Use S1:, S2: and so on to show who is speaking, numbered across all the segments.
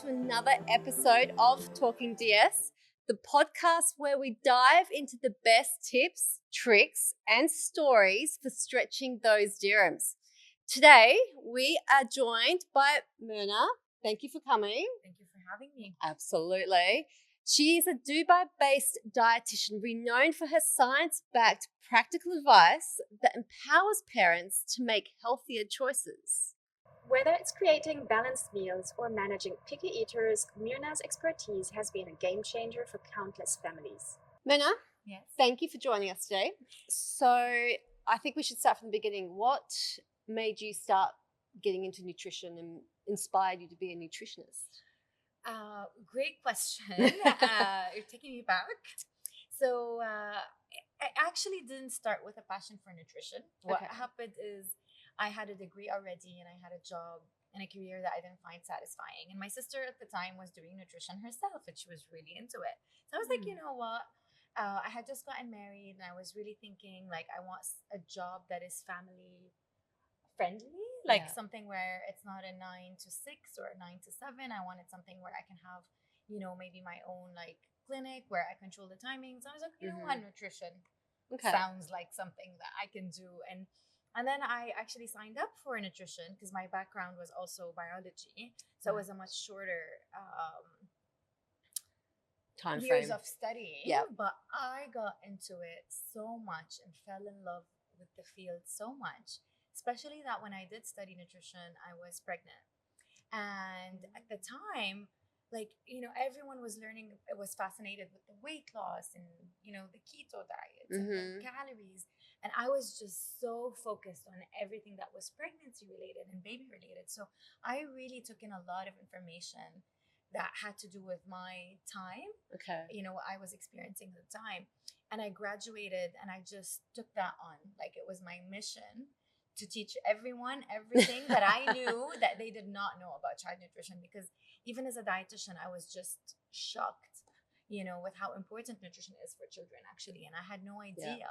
S1: to another episode of Talking DS, the podcast where we dive into the best tips, tricks, and stories for stretching those dirhams. Today, we are joined by Mirna. Thank you for coming.
S2: Thank you for having me.
S1: Absolutely. She is a Dubai-based dietitian renowned for her science-backed practical advice that empowers parents to make healthier choices.
S3: Whether it's creating balanced meals or managing picky eaters, Mirna's expertise has been a game changer for countless families.
S1: Mirna,
S2: Yes.
S1: thank you for joining us today. So I think we should start from the beginning. What made you start getting into nutrition and inspired you to be a nutritionist?
S2: Great question. You're taking me back. So I actually didn't start with a passion for nutrition. What
S1: Okay.
S2: happened is I had a degree already and I had a job and a career that I didn't find satisfying. And my sister at the time was doing nutrition herself and she was really into it. So I was like, you know what? I had just gotten married and I was really thinking like I want a job that is family friendly, like
S1: Yeah.
S2: something where it's not a 9 to 6 or a 9 to 7. I wanted something where I can have, maybe my own like clinic where I control the timings. I was like, you know what, nutrition
S1: Okay.
S2: sounds like something that I can do. And then I actually signed up for nutrition because my background was also biology. So it was a much shorter
S1: Time
S2: years
S1: frame.
S2: of studying.
S1: Yeah.
S2: But I got into it so much and fell in love with the field so much, especially that when I did study nutrition, I was pregnant. And at the time, everyone was learning, it was fascinated with the weight loss and, the keto diets and the calories. And I was just so focused on everything that was pregnancy related and baby related. So I really took in a lot of information that had to do with my time,
S1: Okay.
S2: what I was experiencing at the time. And I graduated and I just took that on. Like it was my mission to teach everyone everything that I knew that they did not know about child nutrition. Because even as a dietitian, I was just shocked, with how important nutrition is for children actually. And I had no idea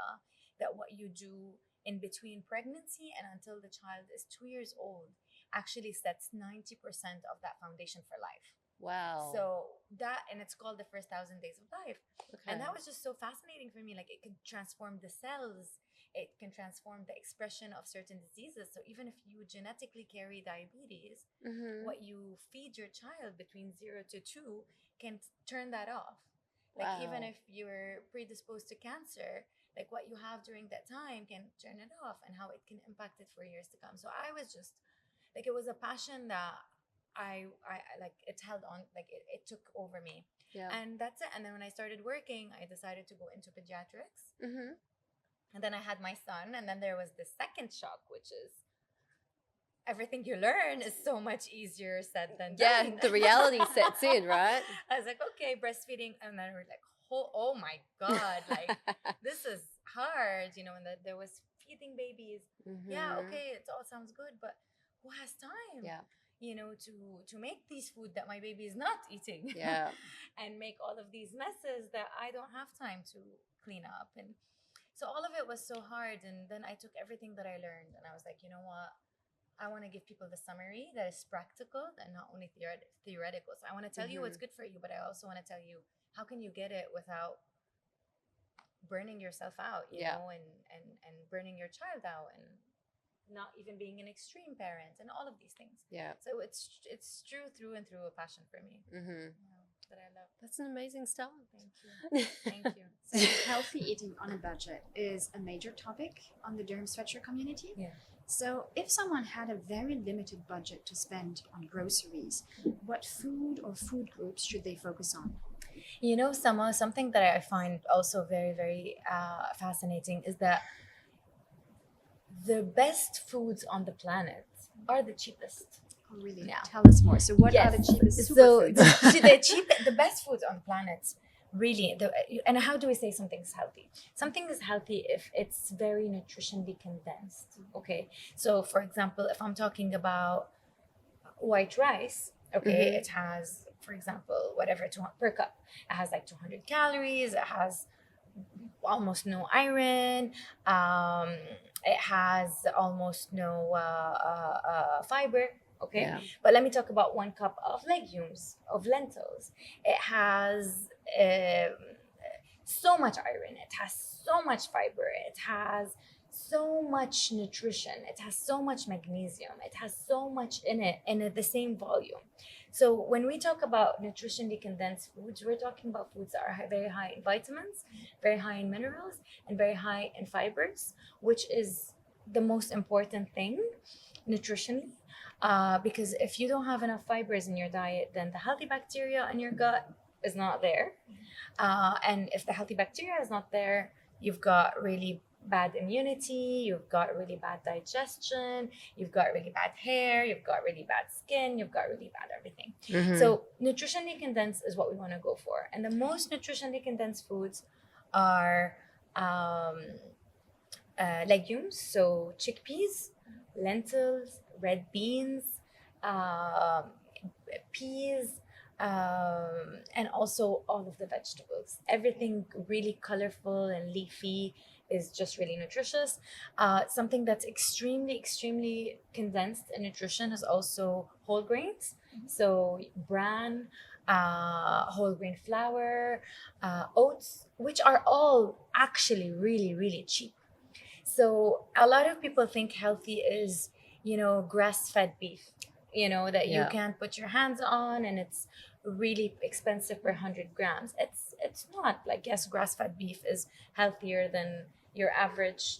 S2: that what you do in between pregnancy and until the child is 2 years old actually sets 90% of that foundation for life.
S1: Wow.
S2: So that, and it's called the first 1,000 days of life.
S1: Okay.
S2: And that was just so fascinating for me. Like it could transform the cells, it can transform the expression of certain diseases. So even if you genetically carry diabetes, what you feed your child between 0 to 2 can turn that off. Like even
S1: Wow.
S2: if you're predisposed to cancer, like what you have during that time can turn it off and how it can impact it for years to come. So I was just like, it was a passion that I like, it held on, like it took over me.
S1: Yeah.
S2: And that's it. And then when I started working, I decided to go into pediatrics. And then I had my son. And then there was the second shock, which is everything you learn is so much easier said than done.
S1: The reality sets in, right?
S2: I was like, okay, breastfeeding. And then we're like, oh my God, like this is hard, and there was feeding babies. Yeah, okay, it all sounds good, but who has time?
S1: Yeah.
S2: To make these food that my baby is not eating.
S1: Yeah.
S2: And make all of these messes that I don't have time to clean up. And so all of it was so hard. And then I took everything that I learned and I was like, you know what? I want to give people the summary that is practical and not only theoretical. So I want to tell you what's good for you, but I also want to tell you how can you get it without burning yourself out, you know, and burning your child out and not even being an extreme parent and all of these things.
S1: Yeah.
S2: So it's true through and through a passion for me. That I love.
S1: That's an amazing start.
S2: Thank you. Thank you.
S3: So healthy eating on a budget is a major topic on the Durham Stretcher community.
S2: Yeah.
S3: So if someone had a very limited budget to spend on groceries, what food or food groups should they focus on?
S2: Something that I find also very, very fascinating is that the best foods on the planet are the cheapest.
S3: Oh, really?
S2: Yeah.
S3: Tell us more. So what are the cheapest superfoods?
S2: The best foods on the planet, really. And how do we say something's healthy? Something is healthy if it's very nutritionally condensed. Okay. So, for example, if I'm talking about white rice, okay, it has, for example, whatever, per cup, it has like 200 calories. It has almost no iron. It has almost no fiber. Okay,
S1: Yeah.
S2: but let me talk about 1 cup of legumes, of lentils. It has so much iron. It has so much fiber. It has so much nutrition. It has so much magnesium. It has so much in it in the same volume. So when we talk about nutritionally condensed foods, we're talking about foods that are very high in vitamins, very high in minerals, and very high in fibers, which is the most important thing nutritionally. Because if you don't have enough fibers in your diet, then the healthy bacteria in your gut is not there. And if the healthy bacteria is not there, you've got really bad immunity, you've got really bad digestion, you've got really bad hair, you've got really bad skin, you've got really bad everything. So nutritionally condensed is what we want to go for. And the most nutritionally condensed foods are legumes, so chickpeas, lentils, red beans, peas, and also all of the vegetables. Everything really colorful and leafy is just really nutritious. Something that's extremely condensed in nutrition is also whole grains. So bran, whole grain flour, oats, which are all actually really cheap. So a lot of people think healthy is, grass-fed beef, that you
S1: Yeah.
S2: can't put your hands on, and it's really expensive per 100 grams. It's not. Like, yes, grass-fed beef is healthier than your average,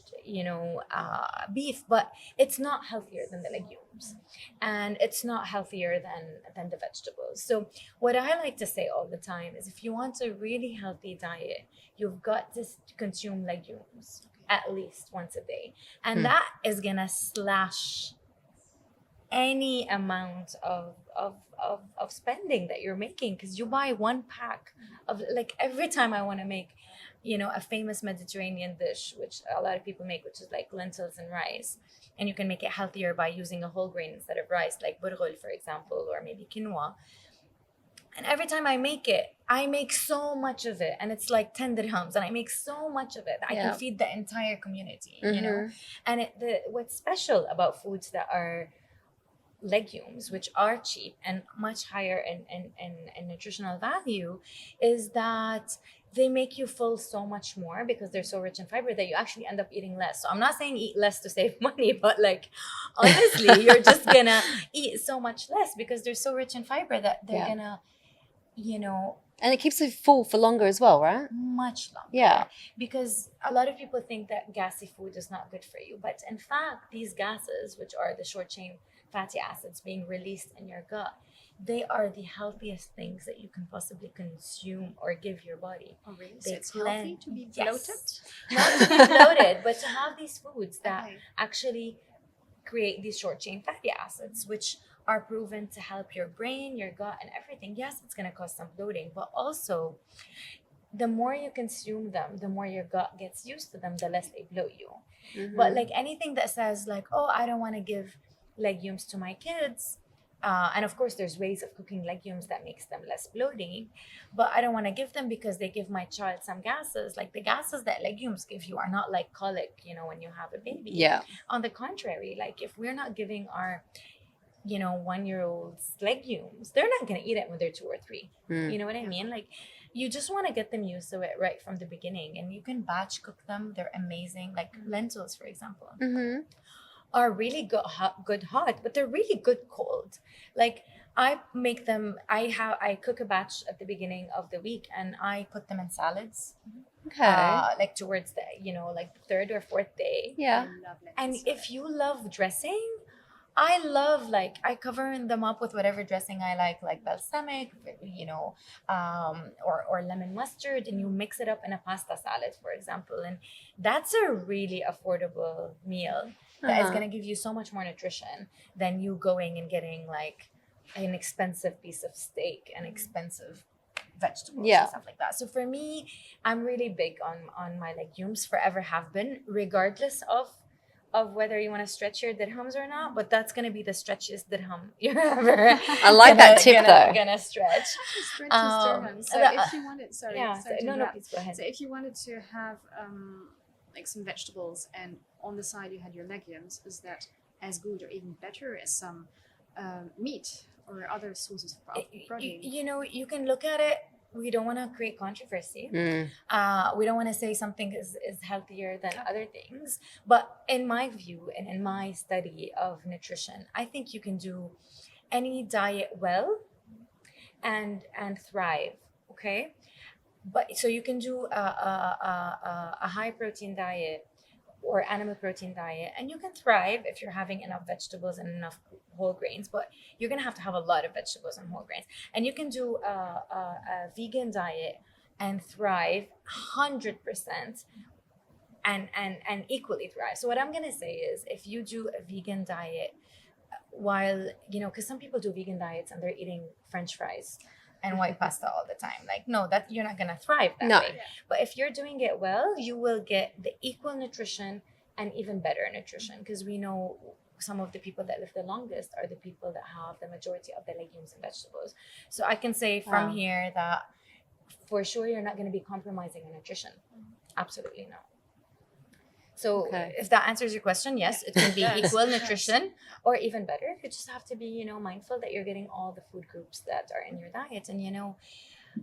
S2: beef, but it's not healthier than the legumes, and it's not healthier than the vegetables. So what I like to say all the time is, if you want a really healthy diet, you've got to consume legumes at least once a day, and that is gonna slash any amount of spending that you're making, because you buy 1 pack of, like, every time I want to make a famous Mediterranean dish, which a lot of people make, which is like lentils and rice, and you can make it healthier by using a whole grain instead of rice, like burghul, for example, or maybe quinoa. And every time I make it, I make so much of it, and it's like 10 dirhams, and I make so much of it that I
S1: Yeah.
S2: can feed the entire community, And what's special about foods that are legumes, which are cheap and much higher in nutritional value, is that they make you full so much more, because they're so rich in fiber that you actually end up eating less. So I'm not saying eat less to save money, but, like, honestly, you're just gonna eat so much less because they're so rich in fiber that they're
S1: Yeah.
S2: gonna,
S1: And it keeps you full for longer as well, right?
S2: much longer.
S1: Yeah.
S2: Because a lot of people think that gassy food is not good for you. But in fact, these gases, which are the short chain fatty acids being released in your gut, they are the healthiest things that you can possibly consume or give your body.
S3: Oh, really?
S2: They
S3: So it's healthy to be
S2: Yes.
S3: bloated?
S2: Not to be bloated, but to have these foods that
S3: Okay.
S2: actually create these short chain fatty acids, which are proven to help your brain, your gut, and everything. Yes, it's going to cause some bloating, but also the more you consume them, the more your gut gets used to them, the less they bloat you. But, like, anything that says, like, oh, I don't want to give legumes to my kids, and of course there's ways of cooking legumes that makes them less bloating, but I don't want to give them because they give my child some gases. Like, the gases that legumes give you are not like colic, when you have a baby.
S1: Yeah.
S2: On the contrary, like, if we're not giving our 1-year-olds legumes, they're not going to eat it when they're 2 or 3. You know what I mean? Like, you just want to get them used to it right from the beginning, and you can batch cook them. They're amazing. Like lentils, for example, are really good hot, but they're really good cold. Like, I make them, I cook a batch at the beginning of the week, and I put them in salads.
S1: Okay.
S2: Like towards the, like the 3rd or 4th day.
S1: Yeah.
S3: I love lentils.
S2: And if you love dressing, I love, like, I cover them up with whatever dressing I like balsamic, or lemon mustard, and you mix it up in a pasta salad, for example. And that's a really affordable meal that is going to give you so much more nutrition than you going and getting, like, an expensive piece of steak and expensive vegetables
S1: Yeah.
S2: and stuff like that. So for me, I'm really big on my legumes, forever have been, regardless of whether you want to stretch your dirhams or not. But that's going to be the stretchiest dirham you're ever
S1: I like that tip, though.
S2: gonna stretch.
S3: Stretches dirham. So if you wanted, sorry,
S2: Yeah,
S3: sorry to
S2: no,
S3: interrupt.
S2: please go ahead.
S3: So if you wanted to have
S4: like some vegetables, and on the side you had your legumes, is that as good or even better as some meat or other sources of protein?
S2: You know, you can look at it. We don't want to create controversy.
S1: Mm.
S2: We don't want to say something is healthier than other things. But in my view and in my study of nutrition, I think you can do any diet well and thrive. Okay, but so you can do a high protein diet or animal protein diet, and you can thrive if you're having enough vegetables and enough whole grains, but you're gonna have to have a lot of vegetables and whole grains. And you can do a vegan diet and thrive 100% and equally thrive. So what I'm gonna say is, if you do a vegan diet while, you know, because some people do vegan diets and they're eating French fries and white pasta all the time, like, no, that you're not gonna thrive that
S1: No.
S2: way. But if you're doing it well, you will get the equal nutrition and even better nutrition, because we know some of the people that live the longest are the people that have the majority of the legumes and vegetables. So I can say from
S1: Wow.
S2: here that for sure you're not going to be compromising on nutrition. Absolutely not. So
S1: Okay.
S2: if that answers your question, yes, it can be
S4: Yes.
S2: equal nutrition or even better. You just have to be, you know, mindful that you're getting all the food groups that are in your diet. And, you know,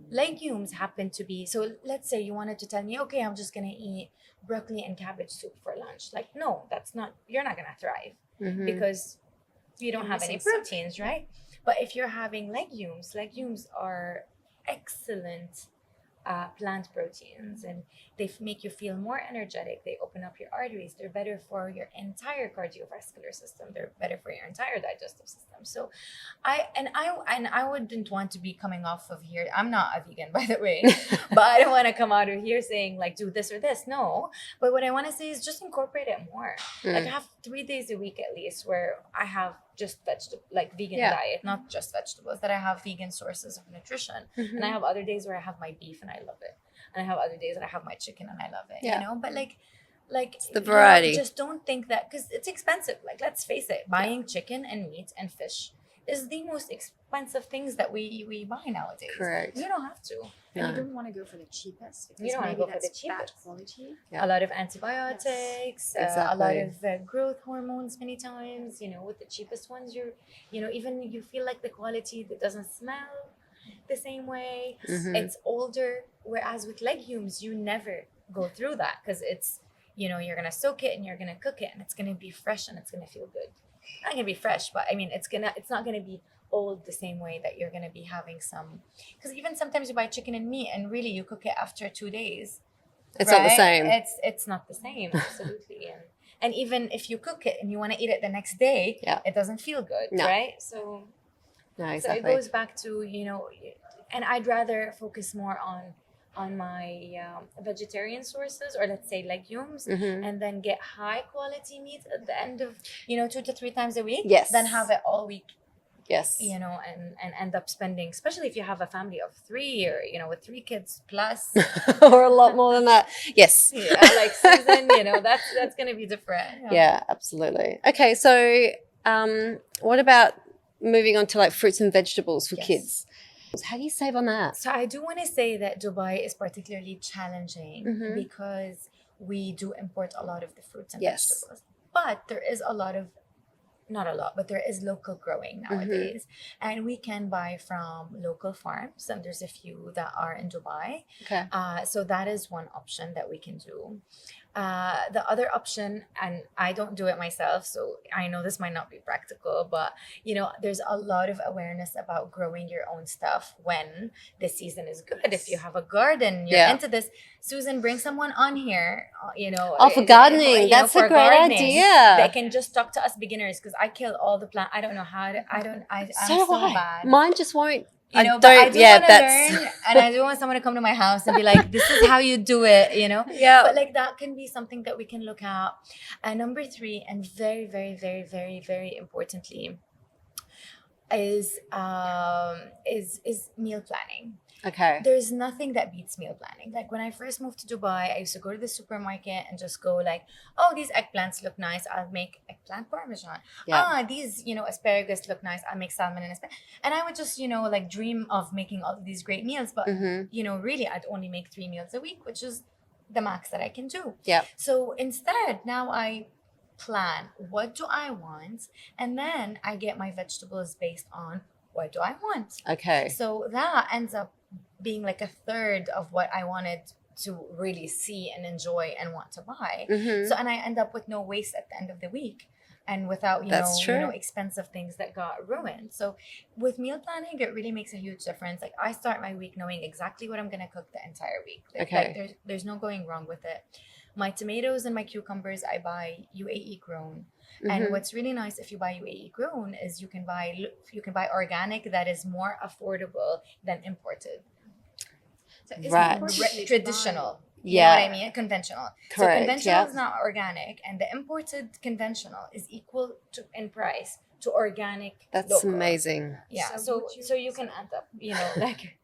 S2: legumes happen to be, so let's say you wanted to tell me, okay, I'm just going to eat broccoli and cabbage soup for lunch. Like, no, that's not, you're not going to thrive
S1: Mhm.
S2: because you don't
S4: You're
S2: have any
S4: missing some.
S2: proteins, right? But if you're having legumes are excellent plant proteins, and they make you feel more energetic. They open up your arteries. They're better for your entire cardiovascular system. They're better for your entire digestive system. So I wouldn't want to be coming off of here. I'm not a vegan, by the way, but I don't want to come out of here saying like do this or this. No, but what I want to say is just incorporate it more. Like I have 3 days a week at least where I have just vegan
S1: Yeah.
S2: diet, not just vegetables, that I have vegan sources of nutrition. And I have other days where I have my beef and I love it. And I have other days that I have my chicken and I love it,
S1: Yeah.
S2: you know? But like
S1: the
S2: you know,
S1: variety.
S2: just don't think that, because it's expensive. Like, let's face it, buying chicken and meat and fish is the most expensive things that we buy nowadays.
S1: Correct.
S2: You don't have to.
S4: And
S1: No.
S4: you don't want to go for the cheapest. Because
S2: You don't wanna
S4: maybe
S2: go for the
S4: that's bad
S2: cheapest.
S4: quality.
S1: Yeah.
S2: A lot of antibiotics, a lot
S1: Exactly.
S2: of growth hormones many times. You know, with the cheapest ones, even you feel like the quality that doesn't smell the same way.
S1: Mhm.
S2: It's older. Whereas with legumes, you never go through that, because it's, you know, you're gonna soak it and you're gonna cook it and it's gonna be fresh and it's gonna feel good. Not gonna be fresh, but I mean, it's not gonna be old the same way that you're gonna be having some. Because even sometimes you buy chicken and meat and really you cook it after 2 days.
S1: It's not the
S2: right?
S1: same.
S2: It's not the same, absolutely. And even if you cook it and you want to eat it the next day,
S1: Yeah.
S2: it doesn't feel good,
S1: No.
S2: right? So
S1: No,
S2: so it
S1: exactly.
S2: goes back to, you know, and I'd rather focus more on my vegetarian sources, or let's say legumes,
S1: Mhm.
S2: and then get high quality meat at the end of, you know, 2 to 3 times a week.
S1: Yes.
S2: Than have it all week,
S1: Yes.
S2: you know, and end up spending, especially if you have a family of 3, or, you know, with 3 kids plus.
S1: Or a lot more than that. Yes.
S2: Yeah, like Susan, you know, that's gonna be different.
S1: Yeah, absolutely. Okay, so what about moving on to like fruits and vegetables for
S2: Yes.
S1: kids? How do you save on that?
S2: So I do want to say that Dubai is particularly challenging
S1: Mhm.
S2: because we do import a lot of the fruits and
S1: Yes.
S2: vegetables. But there is not a lot, but there is local growing nowadays. And we can buy from local farms, and there's a few that are in Dubai.
S1: Okay.
S2: So that is one option that we can do. The other option, and I don't do it myself, so I know this might not be practical, but you know, there's a lot of awareness about growing your own stuff when the season is good. If you have a garden, you're
S1: Yeah.
S2: into this. Susan, bring someone on here. You know,
S1: Oh, for gardening.
S2: you know,
S1: That's a
S2: for
S1: great
S2: gardening.
S1: idea.
S2: They can just talk to us beginners, because I kill all the plant. I don't know how to. I'm
S1: So do
S2: so
S1: I.
S2: bad.
S1: Mine just won't.
S2: You know,
S1: I
S2: but I
S1: don't-
S2: do
S1: yeah,
S2: want to
S1: that's-
S2: learn, and I do want someone to come to my house and be like, "This is how you do it," you know.
S1: Yeah.
S2: But like that can be something that we can look at. And number 3, and very, very, very, very, very importantly, is meal planning.
S1: Okay.
S2: There's nothing that beats meal planning. Like when I first moved to Dubai, I used to go to the supermarket and just go like, oh, these eggplants look nice, I'll make eggplant parmesan.
S1: Yeah.
S2: These, you know, asparagus look nice, I'll make salmon and asparagus. And I would just, you know, like dream of making all of these great meals. But,
S1: Mhm.
S2: you know, really, I'd only make 3 meals a week, which is the max that I can do.
S1: Yeah.
S2: So instead, now I plan what do I want, and then I get my vegetables based on what do I want.
S1: Okay.
S2: So that ends up being like a third of what I wanted to really see and enjoy and want to buy.
S1: Mm-hmm.
S2: So, and I end up with no waste at the end of the week, and without
S1: That's true.
S2: expensive things that got ruined. So with meal planning, it really makes a huge difference. Like, I start my week knowing exactly what I'm going to cook the entire week.
S1: Okay.
S2: Like, there's no going wrong with it. My tomatoes and my cucumbers, I buy UAE grown. And
S1: Mhm.
S2: what's really nice if you buy UAE grown is you can buy organic that is more affordable than imported.
S4: So it's
S1: Right.
S4: important to
S2: Traditional. You
S1: Yeah.
S2: know what I mean? Conventional. So
S1: Correct,
S2: conventional
S1: yeah.
S2: is not organic, and the imported conventional is equal to in price to organic.
S1: That's
S2: local.
S1: amazing.
S2: Yeah.
S4: So
S2: So
S4: would
S2: so
S4: you-
S2: you can end up, like.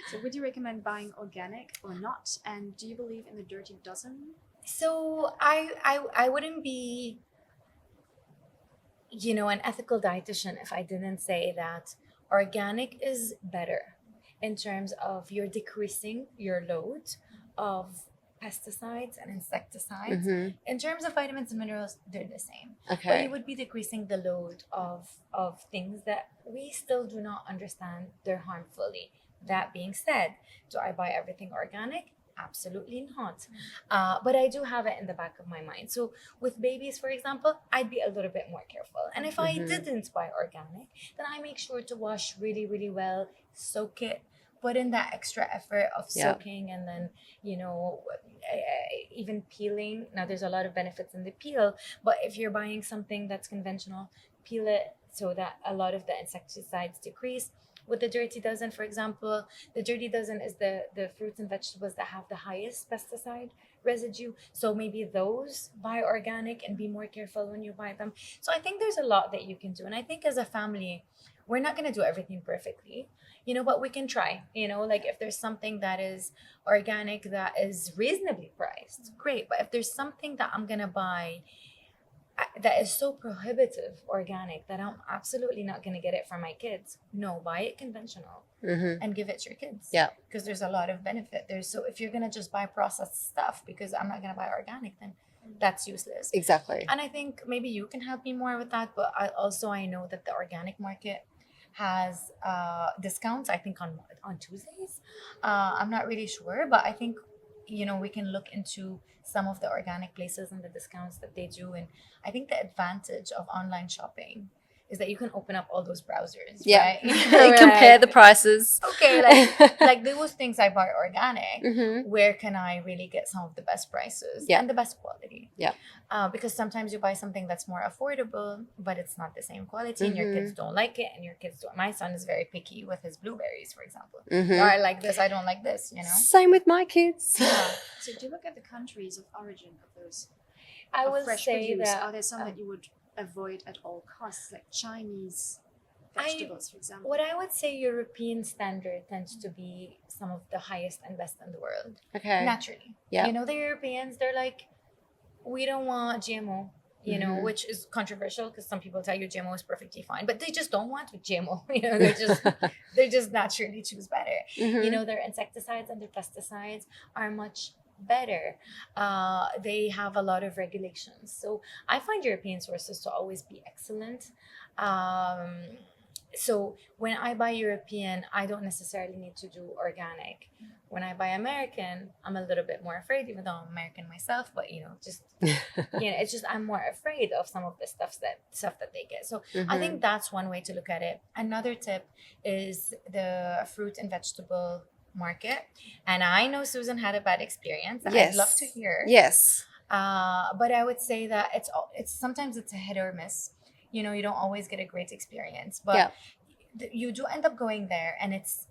S4: So would you recommend buying organic or not? And do you believe in the dirty dozen?
S2: So I wouldn't be, an ethical dietitian if I didn't say that organic is better in terms of you're decreasing your load of pesticides and insecticides.
S1: Hmm.
S2: In terms of vitamins and minerals, they're the same. But
S1: Okay.
S2: you would be decreasing the load of things that we still do not understand they're harmfully. That being said, do I buy everything organic? Absolutely not. But I do have it in the back of my mind. So with babies, for example, I'd be a little bit more careful. And if I
S1: Mhm.
S2: didn't buy organic, then I make sure to wash really, really well, soak it, put in that extra effort of
S1: Yeah.
S2: soaking, and then, even peeling. Now, there's a lot of benefits in the peel, but if you're buying something that's conventional, peel it so that a lot of the insecticides decrease. With the dirty dozen, for example, the dirty dozen is the fruits and vegetables that have the highest pesticide residue. So maybe those buy organic and be more careful when you buy them. So I think there's a lot that you can do. And I think as a family, we're not going to do everything perfectly, but we can try, like if there's something that is organic that is reasonably priced, great. But if there's something that I'm going to buy that is so prohibitive organic that I'm absolutely not going to get it for my kids, no, buy it conventional
S1: Hmm.
S2: and give it to your kids.
S1: Yeah.
S2: Because there's a lot of benefit there. So if you're going to just buy processed stuff because I'm not going to buy organic, then that's useless.
S1: Exactly.
S2: And I think maybe you can help me more with that. But I know that the organic market has discounts, I think, on Tuesdays. I'm not really sure, but I think, we can look into some of the organic places and the discounts that they do. And I think the advantage of online shopping is that you can open up all those browsers,
S1: Yeah.
S2: right?
S1: Compare the prices.
S2: Okay, like those things I buy organic.
S1: Hmm.
S2: Where can I really get some of the best prices
S1: Yeah.
S2: and the best quality?
S1: Yeah.
S2: Because sometimes you buy something that's more affordable, but it's not the same quality, and your kids don't like it, and your kids don't. My son is very picky with his blueberries, for example.
S1: Hmm.
S2: I like this, I don't like this.
S1: Same with my kids.
S2: Yeah.
S4: So do you look at the countries of origin of those
S2: I
S4: of
S2: will
S4: fresh
S2: say
S4: produce?
S2: that
S4: Are there some that you would avoid at all costs, like Chinese vegetables, for example?
S2: what I would say European standard tends to be some of the highest and best in the world.
S1: Okay.
S2: Naturally.
S1: Yeah.
S2: The Europeans, they're like, we don't want GMO,
S1: Mhm.
S2: which is controversial because some people tell you GMO is perfectly fine, but they just don't want GMO. They just naturally choose better.
S1: Mhm.
S2: Their insecticides and their pesticides are much better. They have a lot of regulations. So I find European sources to always be excellent. So when I buy European, I don't necessarily need to do organic. When I buy American, I'm a little bit more afraid, even though I'm American myself. But it's just I'm more afraid of some of the stuff that they get. So I think that's one way to look at it. Another tip is the fruit and vegetable market. And I know Susan had a bad experience.
S1: Yes.
S2: I'd love to hear.
S1: Yes.
S2: But I would say that it's sometimes it's a hit or miss. You don't always get a great experience, but
S1: Yeah.
S2: you do end up going there, and it's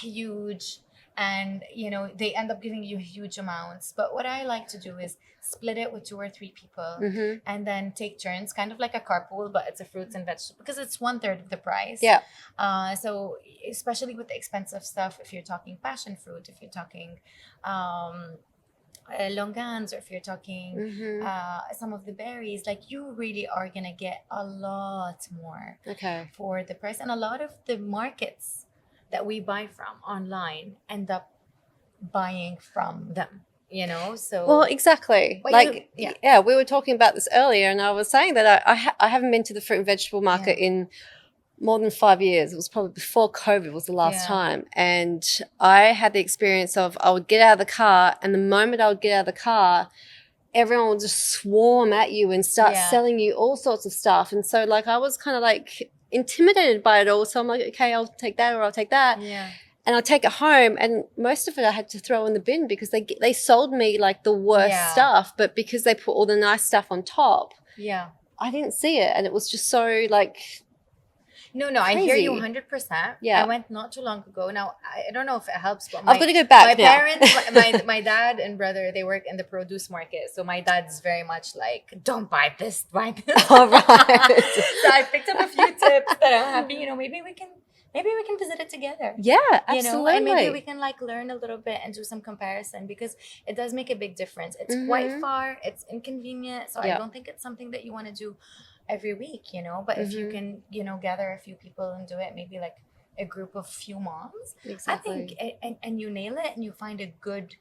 S2: huge, and they end up giving you huge amounts. But what I like to do is split it with 2 or 3 people,
S1: Hmm.
S2: and then take turns, kind of like a carpool, but it's a fruits and vegetables because it's 1/3 of the price.
S1: Yeah.
S2: So especially with the expensive stuff, if you're talking passion fruit, if you're talking longans, or if you're talking
S1: Hmm.
S2: some of the berries, like you really are gonna get a lot more
S1: Okay.
S2: for the price. And a lot of the markets that we buy from online end up buying from them. you know, so.
S1: Well, exactly.
S2: Well,
S1: like,
S2: you-
S1: yeah, we were talking about this earlier, and I was saying that I haven't been to the fruit and vegetable market in more than 5 years. It was probably before COVID was the last time. And I had the experience of I would get out of the car, and the moment I would get out of the car, everyone would just swarm at you and start selling you all sorts of stuff. And so, like, I was kind of like intimidated by it all. So I'm like, okay, I'll take that or I'll take that.
S2: Yeah.
S1: And I'll take it home, and most of it I had to throw in the bin because they sold me like the worst stuff, but because they put all the nice stuff on top, I didn't see it, and it was just so like.
S2: No,
S1: crazy.
S2: I hear you 100%.
S1: Yeah.
S2: I went not too long ago. Now, I don't know if it helps, but
S1: I've got to go back
S2: my
S1: now.
S2: parents, my dad and brother, they work in the produce market. So my dad's very much like, don't buy this, buy this.
S1: All right.
S2: So I picked up a few tips that I'm happy, you know, maybe we can visit it together.
S1: Yeah, absolutely.
S2: You know, and maybe we can like learn a little bit and do some comparison, because it does make a big difference. It's quite far, it's inconvenient. So I don't think it's something that you want to do every week, you know, but if you can, you know, gather a few people and do it, maybe like a group of few moms,
S1: exactly.
S2: I think, and you nail it and you find a good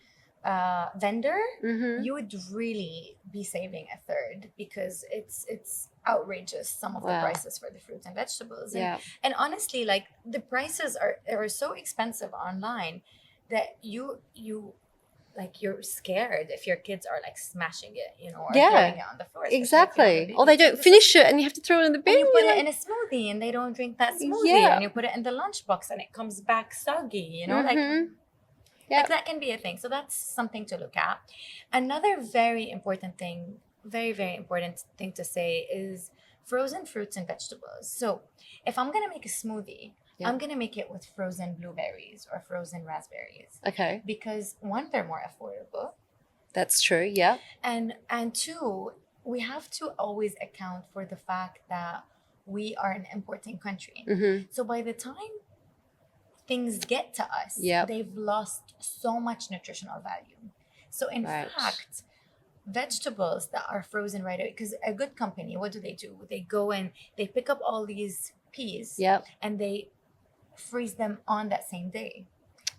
S2: vendor, you would really be saving a third, because it's outrageous, some of the prices for the fruits and vegetables. And honestly, like the prices are so expensive online that you like you're scared if your kids are like smashing it, you know, or throwing it on the floor.
S1: Exactly. Or they don't finish it and you have to throw it in the bin.
S2: And you put it in a smoothie and they don't drink that smoothie. And you put it in the lunchbox and it comes back soggy, you know, like that can be a thing. So that's something to look at. Another very important thing, very, very important thing to say is frozen fruits and vegetables. So if I'm going to make a smoothie, I'm going to make it with frozen blueberries or frozen raspberries.
S1: Okay.
S2: Because one, they're more affordable.
S1: That's true, yeah.
S2: And two, we have to always account for the fact that we are an importing country. So by the time things get to us, they've lost so much nutritional value. So in fact, vegetables that are frozen right away, because a good company, what do? They go and they pick up all these peas and they freeze them on that same day.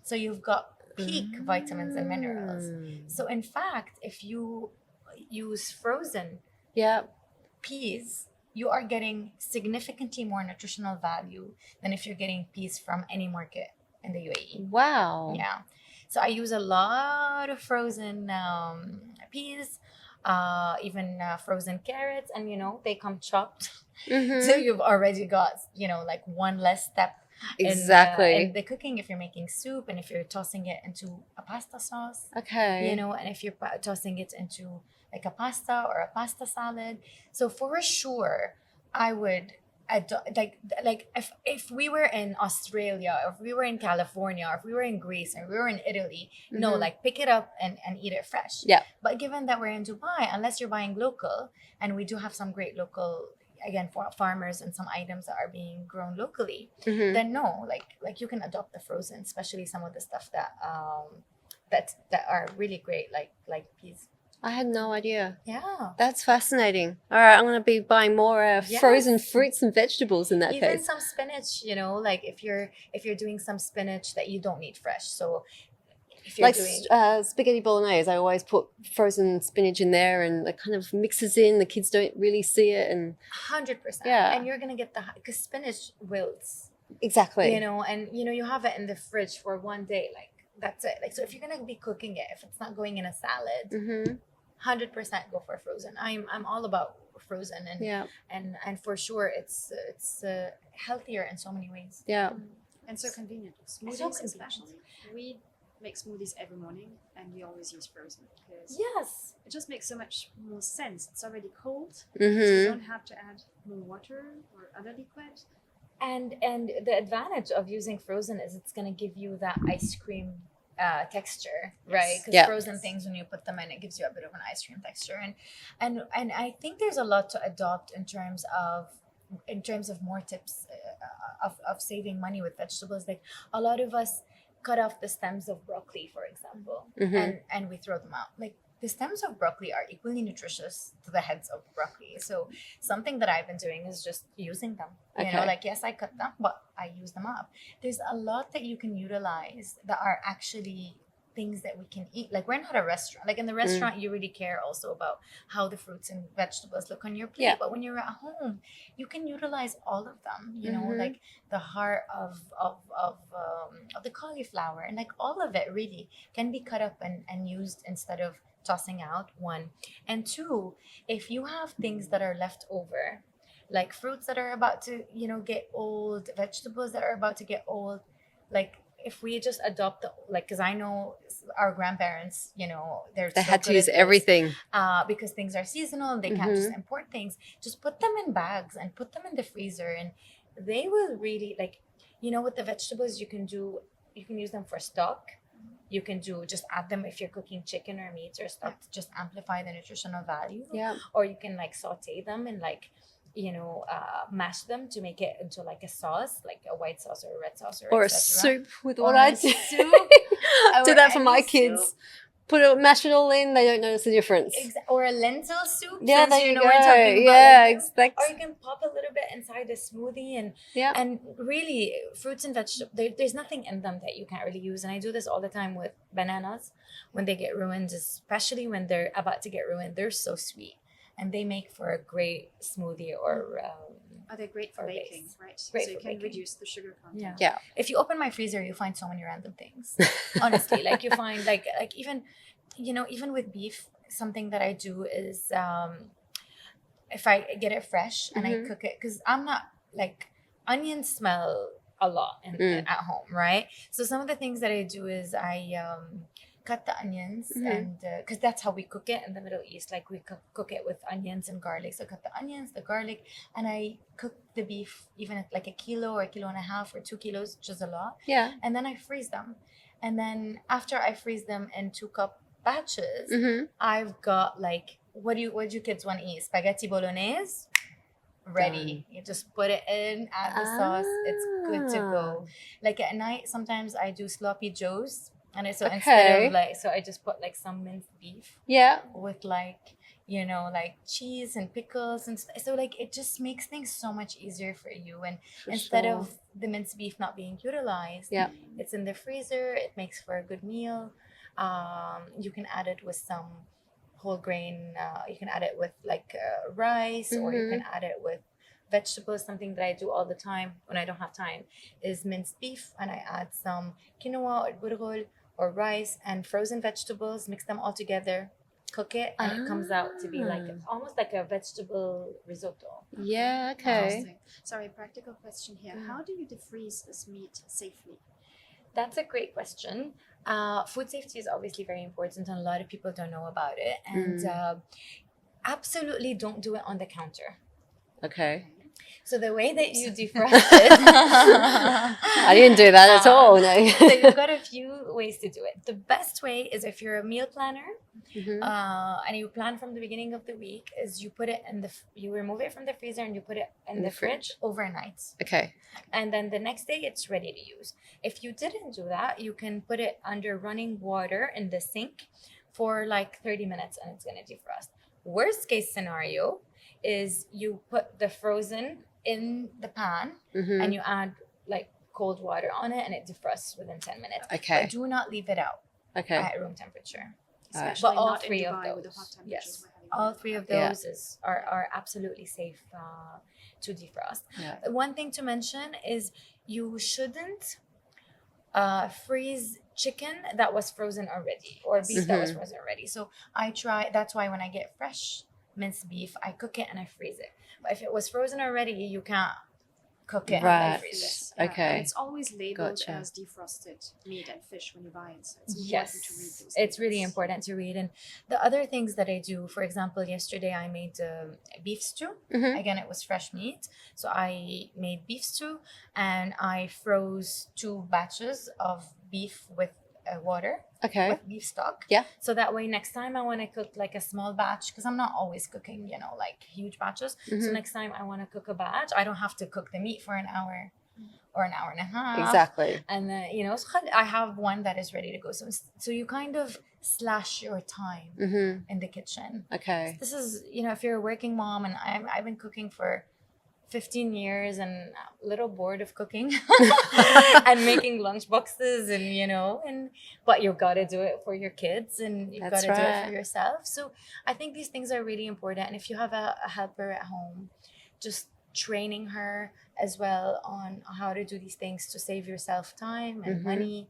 S2: So you've got peak vitamins and minerals. So in fact, if you use frozen peas, you are getting significantly more nutritional value than if you're getting peas from any market in the UAE.
S1: Wow.
S2: Yeah. So I use a lot of frozen peas, even frozen carrots, and you know, they come chopped. So you've already got, you know, like one less step in the cooking, if you're making soup and if you're tossing it into a pasta sauce. Okay. You know, and if you're tossing it into like a pasta or a pasta salad. So for sure, I would like if we were in Australia, or if we were in California, or if we were in Greece, or we were in Italy, no, like pick it up and eat it fresh. Yeah. But given that we're in Dubai, unless you're buying local, and we do have some great local, again, for farmers and some items that are being grown locally, then no, like you can adopt the frozen, especially some of the stuff that that are really great, like peas.
S1: I had no idea.
S2: Yeah.
S1: That's fascinating. All right, I'm going to be buying more frozen fruits and vegetables in that case.
S2: Even some spinach, you know, like if you're doing some spinach that you don't need fresh. So if you're
S1: doing spaghetti bolognese, I always put frozen spinach in there, and it kind of mixes in. The kids don't really see it, and
S2: 100%. Yeah. And you're going to get because spinach wilts.
S1: Exactly.
S2: You know, and you know, you have it in the fridge for one day, like that's it. Like, so if you're going to be cooking it, if it's not going in a salad, 100% go for frozen. I'm all about frozen, and for sure it's healthier in so many ways.
S1: Yeah.
S4: And so convenient. Smoothies especially. We make smoothies every morning, and we always use frozen because it just makes so much more sense. It's already cold, so you don't have to add more water or other liquid.
S2: And the advantage of using frozen is it's going to give you that ice cream texture, right? Because frozen things, when you put them in, it gives you a bit of an ice cream texture, and I think there's a lot to adopt in terms of more tips of saving money with vegetables. Like a lot of us cut off the stems of broccoli, for example, and we throw them out. Like the stems of broccoli are equally nutritious to the heads of broccoli. So something that I've been doing is just using them. You know, like, yes, I cut them, but I use them up. There's a lot that you can utilize that are actually things that we can eat. Like, we're not a restaurant. Like, in the restaurant, you really care also about how the fruits and vegetables look on your plate.
S1: Yeah.
S2: But when you're at home, you can utilize all of them. You know, like the heart of the cauliflower, and like all of it really can be cut up and used instead of tossing out. One. And two, if you have things that are left over, like fruits that are about to, you know, get old, vegetables that are about to get old, like, if we just adopt like, because I know our grandparents, you know, they
S1: had to use everything
S2: because things are seasonal and they can't just import things. Just put them in bags and put them in the freezer, and they will really, like, you know, with the vegetables, you can use them for stock. You can just add them if you're cooking chicken or meat or stuff to just amplify the nutritional value.
S1: Yeah.
S2: Or you can like saute them and like, you know, mash them to make it into like a sauce, like a white sauce or a red sauce
S1: or a soup with what I do. Do that for my kids. Mash it all in. They don't notice the difference.
S2: Or a lentil soup.
S1: Yeah, there you go.
S2: Yeah,
S1: exactly.
S2: Or you can pop a little bit inside a smoothie, and really, fruits and vegetables, there's nothing in them that you can't really use. And I do this all the time with bananas when they get ruined, especially when they're about to get ruined. They're so sweet, and they make for a great smoothie or.
S4: Are they great for baking, right?
S2: Great
S4: so you
S2: for
S4: can
S2: baking.
S4: reduce the sugar content.
S1: Yeah.
S2: If you open my freezer, you find so many random things. Honestly, like you find like even, you know, even with beef, something that I do is if I get it fresh and I cook it, because I'm not like, onions smell a lot at home, right? So some of the things that I do is I cut the onions, and because that's how we cook it in the Middle East, like we cook it with onions and garlic. So cut the onions, the garlic, and I cook the beef even at like 1 kilo or 1.5 kilos or 2 kilos, which is a lot.
S1: Yeah.
S2: And then I freeze them, and then after I freeze them in 2-cup batches, I've got like, what do you kids want to eat? Spaghetti bolognese. Ready. You just put it in, add the sauce, it's good to go. Like at night, sometimes I do sloppy joes. And so instead of like, so I just put like some minced beef.
S1: Yeah.
S2: With like, you know, like cheese and pickles and so like it just makes things so much easier for you. And instead of the minced beef not being utilized, it's in the freezer. It makes for a good meal. You can add it with some whole grain. You can add it with like rice, or you can add it with vegetables. Something that I do all the time when I don't have time is minced beef, and I add some quinoa or burgol or rice and frozen vegetables, mix them all together, cook it, and it comes out to be like almost like a vegetable risotto.
S1: Yeah, okay.
S4: Sorry, practical question here. How do you defreeze this meat safely?
S2: That's a great question. Food safety is obviously very important, and a lot of people don't know about it. And absolutely don't do it on the counter.
S1: Okay.
S2: So the way that you defrost it,
S1: I didn't do that at all. No.
S2: So you've got a few ways to do it. The best way is if you're a meal planner, and you plan from the beginning of the week, is you put it in you remove it from the freezer and you put it in the fridge overnight.
S1: Okay.
S2: And then the next day it's ready to use. If you didn't do that, you can put it under running water in the sink for like 30 minutes and it's going to defrost. Worst case scenario is you put the frozen in the pan and you add like cold water on it and it defrosts within 10 minutes.
S1: Okay.
S2: But do not leave it out at room temperature.
S4: Especially
S2: but all
S4: not
S2: 3
S4: in
S2: of
S4: Dubai
S2: those,
S4: with the hot temperatures
S2: yes,
S4: we're having.
S2: all 3 of those are absolutely safe to defrost.
S1: Yeah.
S2: One thing to mention is you shouldn't freeze chicken that was frozen already or beef that was frozen already. So that's why when I get fresh minced beef, I cook it and I freeze it. But if it was frozen already, you can't cook it and freeze it.
S1: Okay.
S4: And it's always labeled as defrosted meat and fish when you buy it. So it's important to read those.
S2: It's really important to read. And the other things that I do, for example, yesterday I made beef stew. Again, it was fresh meat. So I made beef stew and I froze 2 batches of beef with water.
S1: Okay.
S2: With beef stock.
S1: Yeah.
S2: So that way next time I want to cook like a small batch, because I'm not always cooking, you know, like huge batches. So next time I want to cook a batch, I don't have to cook the meat for an hour or an hour and a half.
S1: Exactly.
S2: And then, you know, I have one that is ready to go. So you kind of slash your time in the kitchen.
S1: Okay.
S2: This is, you know, if you're a working mom, and I've been cooking for 15 years and a little bored of cooking and making lunch boxes but you got to do it for your kids and you got to do it for yourself. So I think these things are really important. And if you have a helper at home, just training her as well on how to do these things to save yourself time and money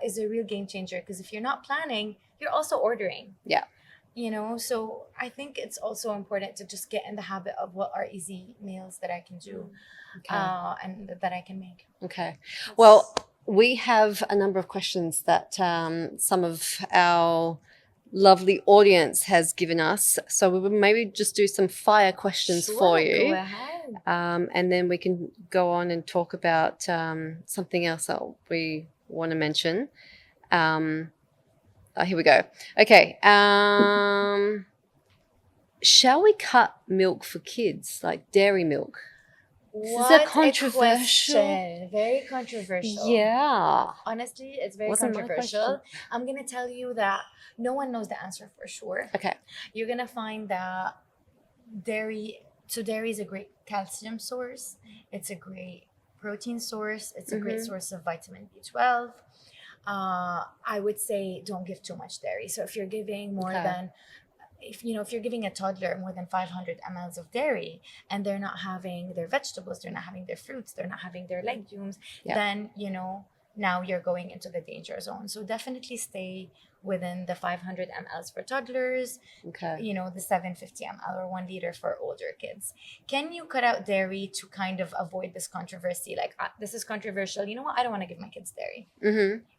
S2: is a real game changer, because if you're not planning, you're also ordering.
S1: Yeah.
S2: So I think it's also important to just get in the habit of what are easy meals that I can do and that I can make.
S1: Okay. Well, we have a number of questions that some of our lovely audience has given us. So we will maybe just do some fire questions for you.
S2: Go ahead.
S1: And then we can go on and talk about something else that we want to mention. Here we go. Okay. Shall we cut milk for kids, like dairy milk?
S2: What
S1: This is a controversial.
S2: question. Very controversial.
S1: Yeah.
S2: Honestly, it's very
S1: Wasn't my
S2: controversial. I'm going to tell you that no one knows the answer for sure.
S1: Okay.
S2: You're going to find that dairy is a great calcium source. It's a great protein source. It's a great source of vitamin B12. I would say don't give too much dairy. So if you're giving more than, if you're giving a toddler more than 500 mLs of dairy and they're not having their vegetables, they're not having their fruits, they're not having their legumes, then, now you're going into the danger zone. So definitely stay within the 500 mLs for toddlers, the 750 ml or 1 liter for older kids. Can you cut out dairy to kind of avoid this controversy? Like, this is controversial. You know what? I don't want to give my kids dairy.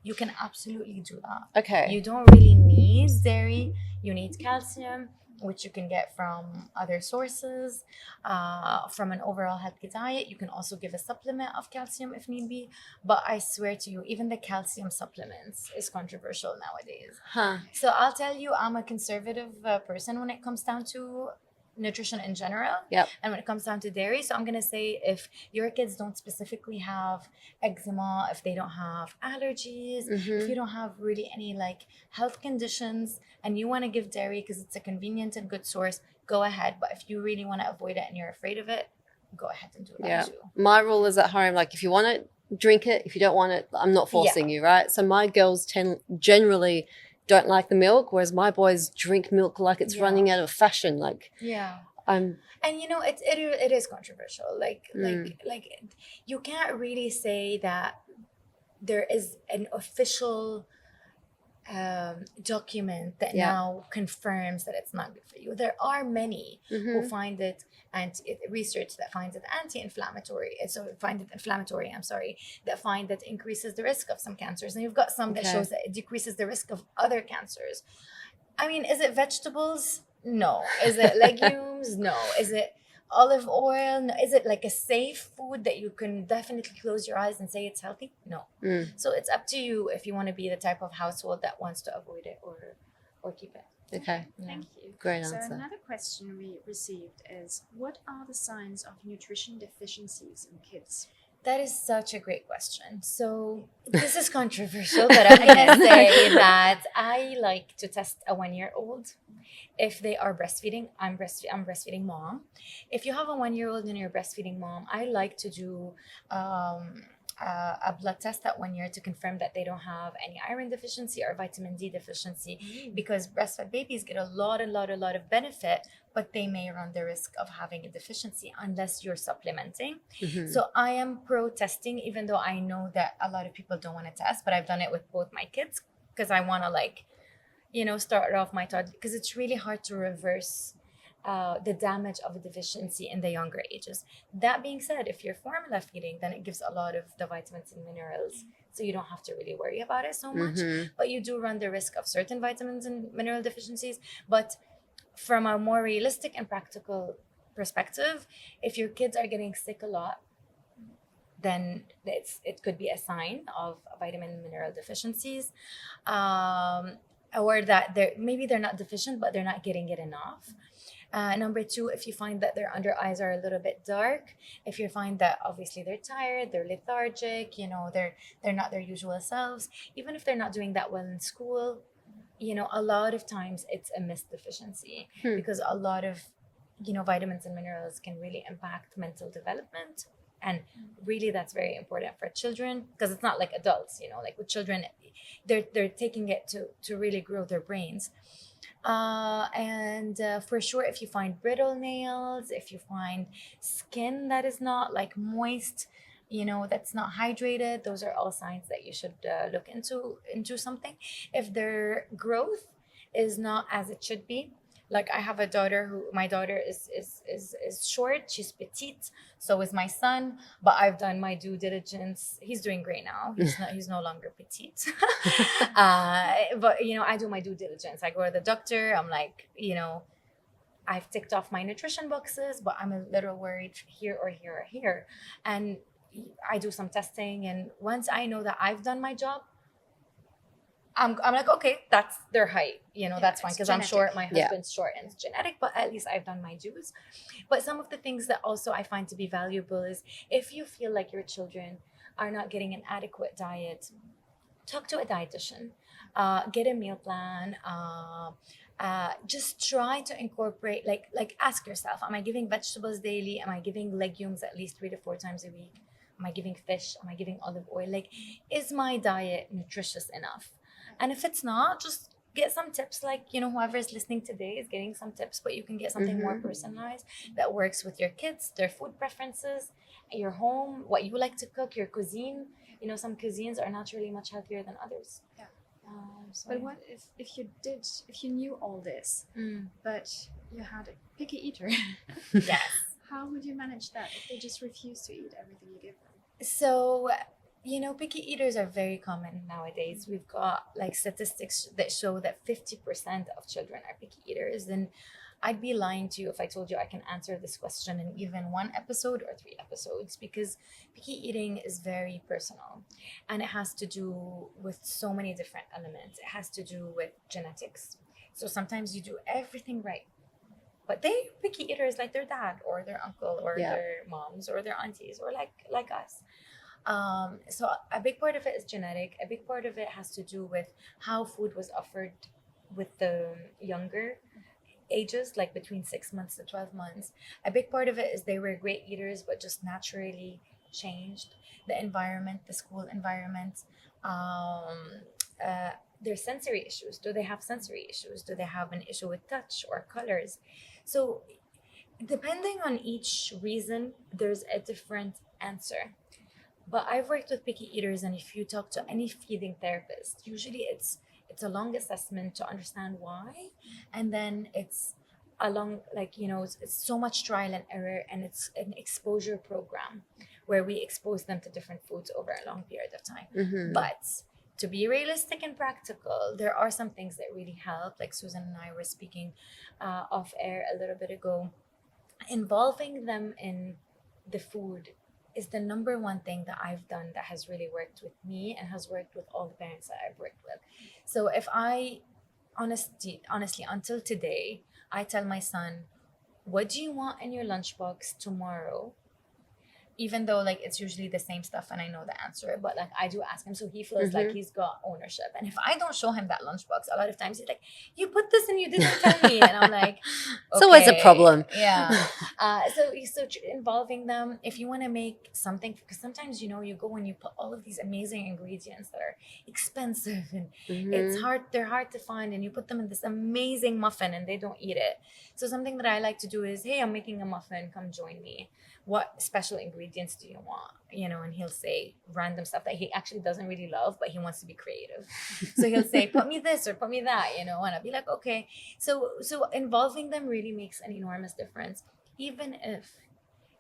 S2: You can absolutely do that.
S1: Okay.
S2: You don't really need dairy. You need calcium, which you can get from other sources, from an overall healthy diet. You can also give a supplement of calcium if need be. But I swear to you, even the calcium supplements is controversial nowadays. So I'll tell you, I'm a conservative person when it comes down to nutrition in general. And when it comes down to dairy, so I'm going to say if your kids don't specifically have eczema, if they don't have allergies, if you don't have really any like health conditions and you want to give dairy because it's a convenient and good source, go ahead. But if you really want to avoid it and you're afraid of it, go ahead and do that too.
S1: My rule is at home, like if you want it, drink it. If you don't want it, I'm not forcing you, right? So my girls generally don't like the milk, whereas my boys drink milk like it's running out of fashion. Like,
S2: and it is controversial. Like you can't really say that there is an official document that now confirms that it's not good for you. There are many who find it, and research that finds it anti-inflammatory. So find it inflammatory. That find that increases the risk of some cancers, and you've got some that shows that it decreases the risk of other cancers. I mean, is it vegetables? No. Is it legumes? No. Is it olive oil? No. Is it like a safe food that you can definitely close your eyes and say it's healthy? No. So it's up to you if you want to be the type of household that wants to avoid it or keep it.
S1: Okay.
S4: Thank you.
S1: Great
S4: So
S1: answer.
S4: another question we received is, what are the signs of nutrition deficiencies in kids?
S2: That is such a great question. So this is controversial, but I'm going to say that I like to test a 1-year-old. If they are breastfeeding, I'm breastfeeding mom. If you have a 1-year-old and you're breastfeeding mom, I like to do a blood test at 1 year to confirm that they don't have any iron deficiency or vitamin D deficiency, because breastfed babies get a lot of benefit, but they may run the risk of having a deficiency unless you're supplementing. So I am pro testing, even though I know that a lot of people don't want to test, but I've done it with both my kids because I want to start off my toddler, because it's really hard to reverse the damage of a deficiency in the younger ages. That being said, if you're formula feeding, then it gives a lot of the vitamins and minerals, so you don't have to really worry about it so much. But you do run the risk of certain vitamins and mineral deficiencies. But from a more realistic and practical perspective, if your kids are getting sick a lot, then it could be a sign of vitamin and mineral deficiencies, or that they're not deficient, but they're not getting it enough. Number 2, if you find that their under eyes are a little bit dark, if you find that obviously they're tired, they're lethargic, they're not their usual selves, even if they're not doing that well in school, a lot of times it's a missed deficiency, because a lot of vitamins and minerals can really impact mental development. And really, that's very important for children, because it's not like adults, like with children, they're taking it to really grow their brains. And for sure, if you find brittle nails, if you find skin that is not like moist, that's not hydrated, those are all signs that you should look into something. If their growth is not as it should be, like I have a daughter my daughter is short, she's petite, so is my son, but I've done my due diligence. He's doing great now. He's no longer petite. But I do my due diligence. I go to the doctor. I'm like, I've ticked off my nutrition boxes, but I'm a little worried here or here or here. And I do some testing, and once I know that I've done my job, I'm like, okay, that's their height, that's fine, because I'm short, my husband's short, and it's genetic, but at least I've done my dues. But some of the things that also I find to be valuable is, if you feel like your children are not getting an adequate diet, talk to a dietitian, get a meal plan, just try to incorporate, like ask yourself, am I giving vegetables daily? Am I giving legumes at least 3 to 4 times a week? Am I giving fish? Am I giving olive oil? Like, is my diet nutritious enough? And if it's not, just get some tips. Like, whoever is listening today is getting some tips, but you can get something more personalized that works with your kids, their food preferences, your home, what you like to cook, your cuisine. Some cuisines are naturally much healthier than others.
S4: Yeah. But what if you knew all this, but you had a picky eater?
S2: Yes.
S4: How would you manage that if they just refuse to eat everything you give them?
S2: So, picky eaters are very common nowadays. We've got like statistics that show that 50% of children are picky eaters. And I'd be lying to you if I told you I can answer this question in even 1 episode or 3 episodes, because picky eating is very personal, and it has to do with so many different elements. It has to do with genetics. So sometimes you do everything right, but they picky eaters like their dad or their uncle or their moms or their aunties or like us. So a big part of it is genetic. A big part of it has to do with how food was offered with the younger ages, like between 6 months to 12 months. A big part of it is they were great eaters, but just naturally changed. The environment, the school environment, their sensory issues. Do they have sensory issues? Do they have an issue with touch or colors? So depending on each reason, there's a different answer. But I've worked with picky eaters, and if you talk to any feeding therapist, usually it's a long assessment to understand why, and then it's a long, it's so much trial and error, and it's an exposure program where we expose them to different foods over a long period of time. But to be realistic and practical, there are some things that really help. Like Susan and I were speaking off air a little bit ago, involving them in the food is the number one thing that I've done that has really worked with me and has worked with all the parents that I've worked with. So if I, honestly, until today, I tell my son, what do you want in your lunchbox tomorrow? Even though it's usually the same stuff and I know the answer, but I do ask him, so he feels like he's got ownership. And if I don't show him that lunchbox, a lot of times he's like, you put this and you didn't tell me. And I'm like, okay.
S1: It's always a problem.
S2: Yeah. So involving them, if you want to make something, because sometimes, you go and you put all of these amazing ingredients that are expensive and they're hard to find, and you put them in this amazing muffin and they don't eat it. So something that I like to do is, hey, I'm making a muffin, come join me. What special ingredients do you want? And he'll say random stuff that he actually doesn't really love, but he wants to be creative. So he'll say, put me this or put me that, and I'll be like, okay. So involving them really makes an enormous difference. Even if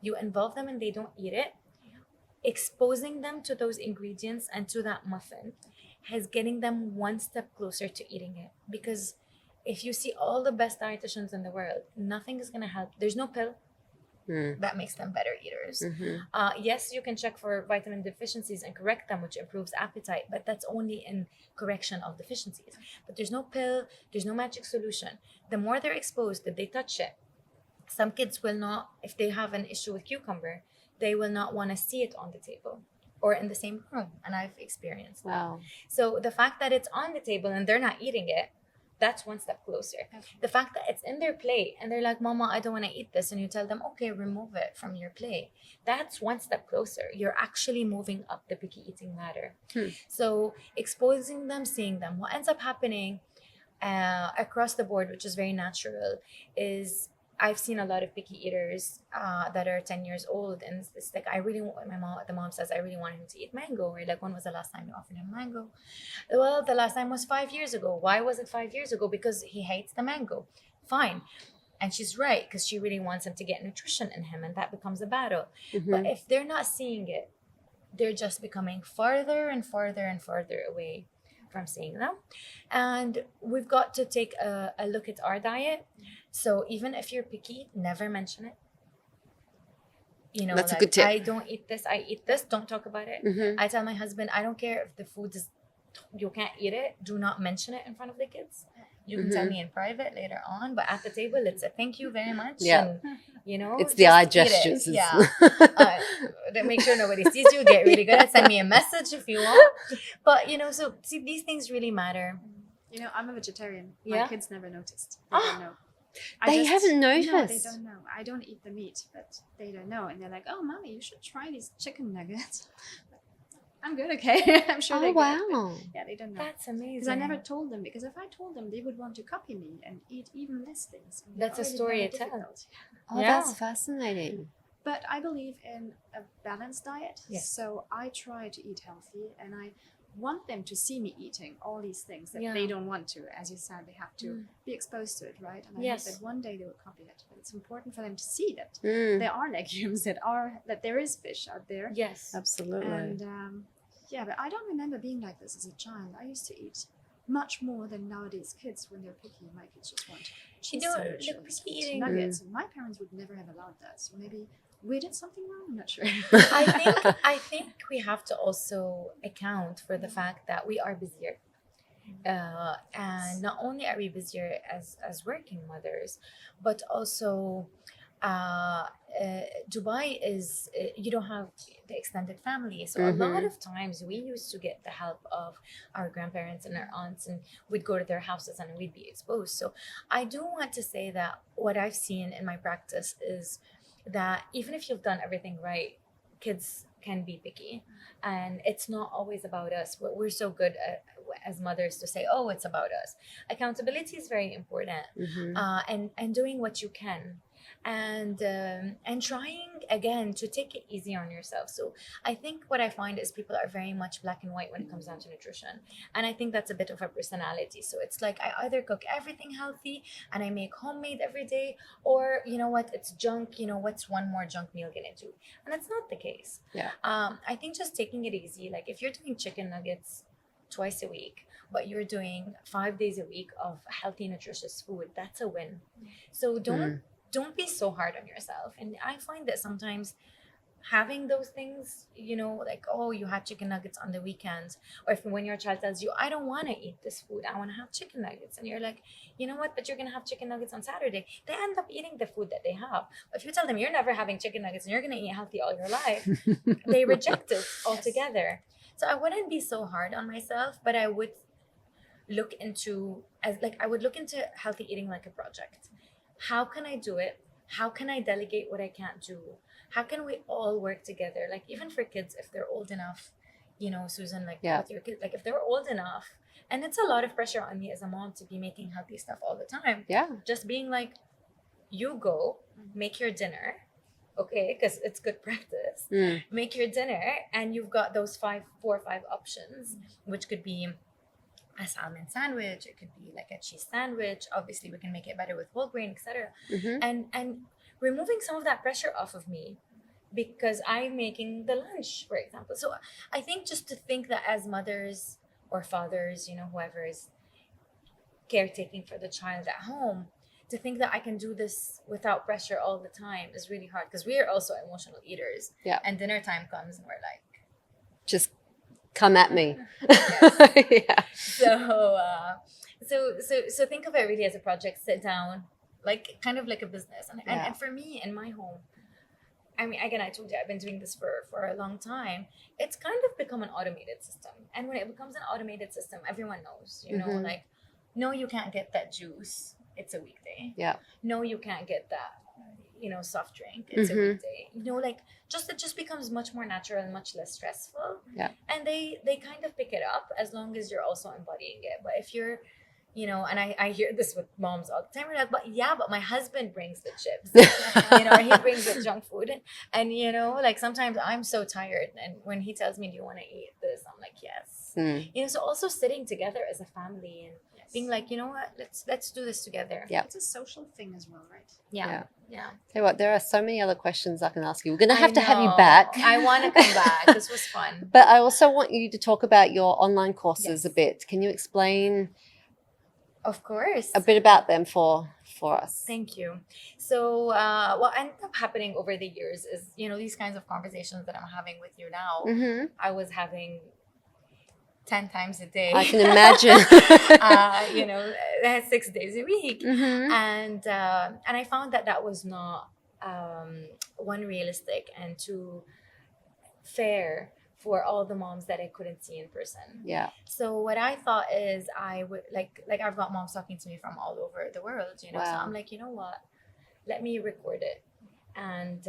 S2: you involve them and they don't eat it, exposing them to those ingredients and to that muffin is getting them one step closer to eating it. Because if you see all the best dietitians in the world, nothing is going to help. There's no pill that makes them better eaters. Yes, you can check for vitamin deficiencies and correct them, which improves appetite, but that's only in correction of deficiencies. But there's no pill, there's no magic solution. The more they're exposed, if they touch it, some kids will not, if they have an issue with cucumber, they will not want to see it on the table or in the same room. And I've experienced that.
S1: Wow.
S2: So the fact that it's on the table and they're not eating it, that's one step closer.
S4: Okay.
S2: The fact that it's in their plate and they're like, Mama, I don't want to eat this, and you tell them, okay, remove it from your plate, that's one step closer. You're actually moving up the picky eating ladder. So exposing them, seeing them, what ends up happening across the board, which is very natural, is I've seen a lot of picky eaters that are 10 years old, and it's like, the mom says, I really want him to eat mango. Or like, when was the last time you offered him mango? Well, the last time was 5 years ago. Why was it 5 years ago? Because he hates the mango. Fine. And she's right, because she really wants him to get nutrition in him, and that becomes a battle. But if they're not seeing it, they're just becoming farther and farther and farther away from seeing them. And we've got to take a look at our diet. So even if you're picky, never mention it. You know,
S1: that's
S2: like,
S1: a good tip.
S2: I don't eat this, I eat this. Don't talk about it. I tell my husband, I don't care if the food is, you can't eat it. Do not mention it in front of the kids. You can tell me in private later on, but at the table, it's a thank you very much.
S1: Yeah.
S2: And, you know,
S1: It's the eye
S2: just eat it.
S1: gestures.
S2: Yeah. Make sure nobody sees you. Get really good at send me a message if you want. But, you know, so see, these things really matter.
S4: You know, I'm a vegetarian.
S2: Yeah?
S4: My kids never noticed. They don't know.
S1: They haven't
S4: No, they
S1: noticed.
S4: don't know. I don't eat the meat, but they don't know. And they're like, oh, Mommy, you should try these chicken nuggets. I'm good, okay? I'm sure they're
S1: Oh,
S4: good.
S1: wow.
S4: But yeah, they don't know.
S2: That's amazing.
S4: Because I never told them, because if I told them, they would want to copy me and eat even less things. And
S2: That's a
S4: already
S2: story
S4: very
S2: to tell.
S4: difficult.
S1: Oh,
S2: Yeah.
S1: that's fascinating.
S4: But I believe in a balanced diet.
S2: Yes.
S4: So I try to eat healthy, and I want them to see me eating all these things that
S2: Yeah.
S4: they don't want to. As you said, they have to be exposed to it, right? And I
S2: Yes.
S4: hope that one day they will copy it. But it's important for them to see that
S1: Mm,
S4: there are legumes, that there is fish out there.
S2: Yes.
S1: absolutely.
S4: And yeah, but I don't remember being like this as a child. I used to eat much more than nowadays kids when they're picky. My kids just want cheese
S2: know,
S4: sandwiches,
S2: look, picky
S4: and
S2: eating-
S4: nuggets. And my parents would never have allowed that. So maybe we did something wrong. I'm not sure.
S2: I think we have to also account for the fact that we are busier. And not only are we busier as working mothers, but also Dubai is, you don't have the extended family. So a lot of times we used to get the help of our grandparents and our aunts, and we'd go to their houses and we'd be exposed. So I do want to say that what I've seen in my practice is that even if you've done everything right, kids can be picky, and it's not always about us. But we're so good at, as mothers, to say, "Oh, it's about us." Accountability is very important, and doing what you can, and trying again to take it easy on yourself. So I think what I find is people are very much black and white when it comes down to nutrition, and I think that's a bit of a personality. So it's like I either cook everything healthy and I make homemade every day, or you know what, it's junk. You know, what's one more junk meal gonna do? And that's not the case.
S1: Yeah.
S2: I think just taking it easy. Like if you're doing chicken nuggets twice a week, but you're doing 5 days a week of healthy, nutritious food, that's a win. So don't be so hard on yourself. And I find that sometimes having those things, you know, like, oh, you had chicken nuggets on the weekends, or if when your child tells you, I don't want to eat this food, I want to have chicken nuggets, and you're like, you know what, but you're gonna have chicken nuggets on Saturday, they end up eating the food that they have. But if you tell them you're never having chicken nuggets and you're gonna eat healthy all your life, they reject it altogether. So I wouldn't be so hard on myself, but I would look into healthy eating like a project. How can I do it? How can I delegate what I can't do? How can we all work together? Like even for kids, if they're old enough, you know, Susan, like with your kids, like if they're old enough, and it's a lot of pressure on me as a mom to be making healthy stuff all the time.
S1: Yeah.
S2: Just being like, you go make your dinner, okay, because it's good practice. Make your dinner, and you've got those 4 or 5 options, which could be a salmon sandwich, it could be like a cheese sandwich. Obviously, we can make it better with whole grain, etc. And removing some of that pressure off of me, because I'm making the lunch, for example. So I think just to think that as mothers or fathers, you know, whoever is caretaking for the child at home, to think that I can do this without pressure all the time is really hard, because we are also emotional eaters.
S1: Yeah.
S2: And dinner time comes and we're like,
S1: Just come at me. Yeah.
S2: So think of it really as a project. Sit down, like kind of like a business. And for me in my home, I mean, again, I told you I've been doing this for a long time. It's kind of become an automated system. And when it becomes an automated system, everyone knows, you know, like, no, you can't get that juice, it's a weekday.
S1: Yeah.
S2: No, you can't get that, soft drink, it's a weekday. Like, it just becomes much more natural and much less stressful.
S1: Yeah.
S2: And they kind of pick it up as long as you're also embodying it. But if you're, and I hear this with moms all the time. We're like, but my husband brings the chips, or he brings the junk food. And, like sometimes I'm so tired. And when he tells me, do you want to eat this? I'm like, yes. So also sitting together as a family and being like, you know what, let's do this together.
S1: Yeah.
S4: It's a social thing as well, right?
S2: Yeah.
S1: Tell you what, there are so many other questions I can ask you. We're going to have to have you back.
S2: I want to come back. This was fun.
S1: But I also want you to talk about your online courses a bit. Can you explain?
S2: Of course.
S1: A bit about them for us.
S2: Thank you. So what ended up happening over the years is, these kinds of conversations that I'm having with you now, I was having 10 times a day.
S1: I can imagine.
S2: 6 days a week. And I found that was not one, realistic, and two, fair for all the moms that I couldn't see in person.
S1: Yeah.
S2: So what I thought is I would like I've got moms talking to me from all over the world,
S1: Wow.
S2: So I'm like, you know what? Let me record it. And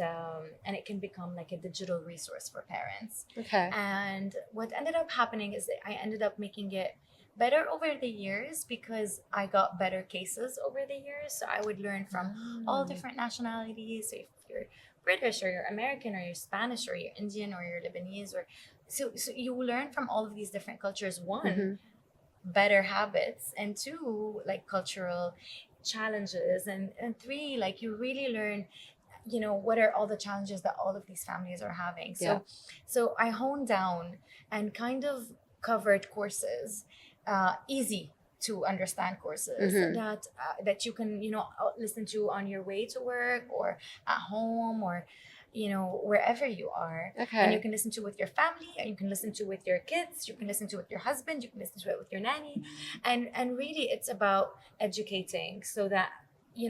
S2: it can become like a digital resource for parents.
S1: Okay.
S2: And what ended up happening is that I ended up making it better over the years because I got better cases over the years. So I would learn from all different nationalities. So if you're British or you're American or you're Spanish or you're Indian or you're Lebanese, or so you learn from all of these different cultures. One, better habits, and two, like cultural challenges, and three, like you really learn, what are all the challenges that all of these families are having. So I honed down and kind of covered courses, easy to understand courses that you can listen to on your way to work or at home or wherever you are.
S1: Okay.
S2: And you can listen to with your family, and you can listen to with your kids, you can listen to with your husband, you can listen to it with your nanny, and really it's about educating so that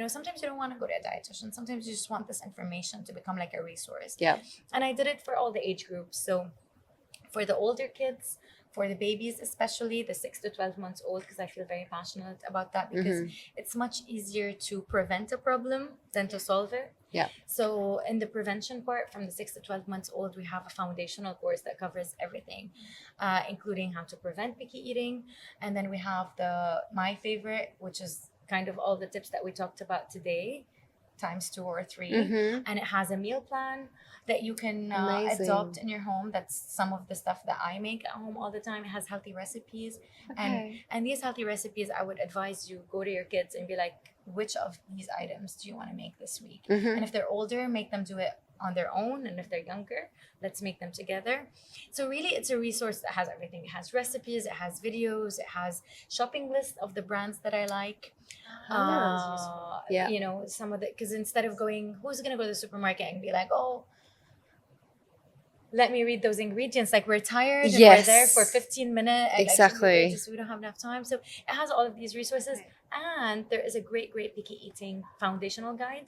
S2: sometimes you don't want to go to a dietitian, sometimes you just want this information to become like a resource.
S1: Yeah.
S2: And I did it for all the age groups. So for the older kids, for the babies, especially the 6 to 12 months old, because I feel very passionate about that, because it's much easier to prevent a problem than to solve it.
S1: Yeah.
S2: So in the prevention part, from the 6 to 12 months old, we have a foundational course that covers everything, including how to prevent picky eating. And then we have my favorite, which is kind of all the tips that we talked about today, times 2 or 3. And it has a meal plan that you can adopt in your home. That's some of the stuff that I make at home all the time. It has healthy recipes.
S1: Okay.
S2: And these healthy recipes, I would advise you go to your kids and be like, which of these items do you want to make this week? And if they're older, make them do it on their own. And if they're younger, let's make them together. So really, it's a resource that has everything. It has recipes, it has videos, it has shopping lists of the brands that I like. Some of the, because instead of going, who's going to go to the supermarket and be like, oh, let me read those ingredients. Like, we're tired and we're there for 15 minutes.
S1: Exactly.
S2: We don't have enough time. So it has all of these resources. And there is a great picky eating foundational guide.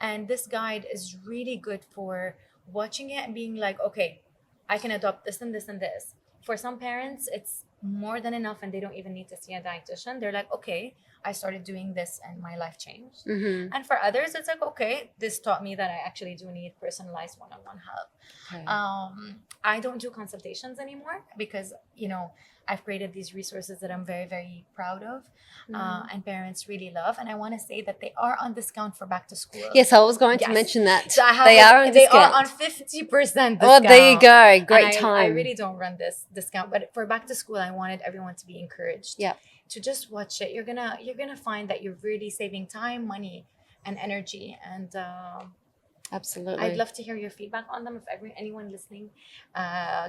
S2: And this guide is really good for watching it and being like, okay, I can adopt this and this and this. For some parents, it's more than enough and they don't even need to see a dietitian. They're like, okay, I started doing this and my life changed. And for others, it's like, okay, this taught me that I actually do need personalized one-on-one help.
S1: Okay.
S2: I don't do consultations anymore because, I've created these resources that I'm very, very proud of, and parents really love. And I want to say that they are on discount for back to school.
S1: Yes, I was going to mention that.
S2: So
S1: they are on discount.
S2: on 50% discount.
S1: Oh, there you go. Great time.
S2: I really don't run this discount, but for back to school, I wanted everyone to be encouraged to just watch it. You're gonna find that you're really saving time, money, and energy. And
S1: absolutely,
S2: I'd love to hear your feedback on them. If anyone listening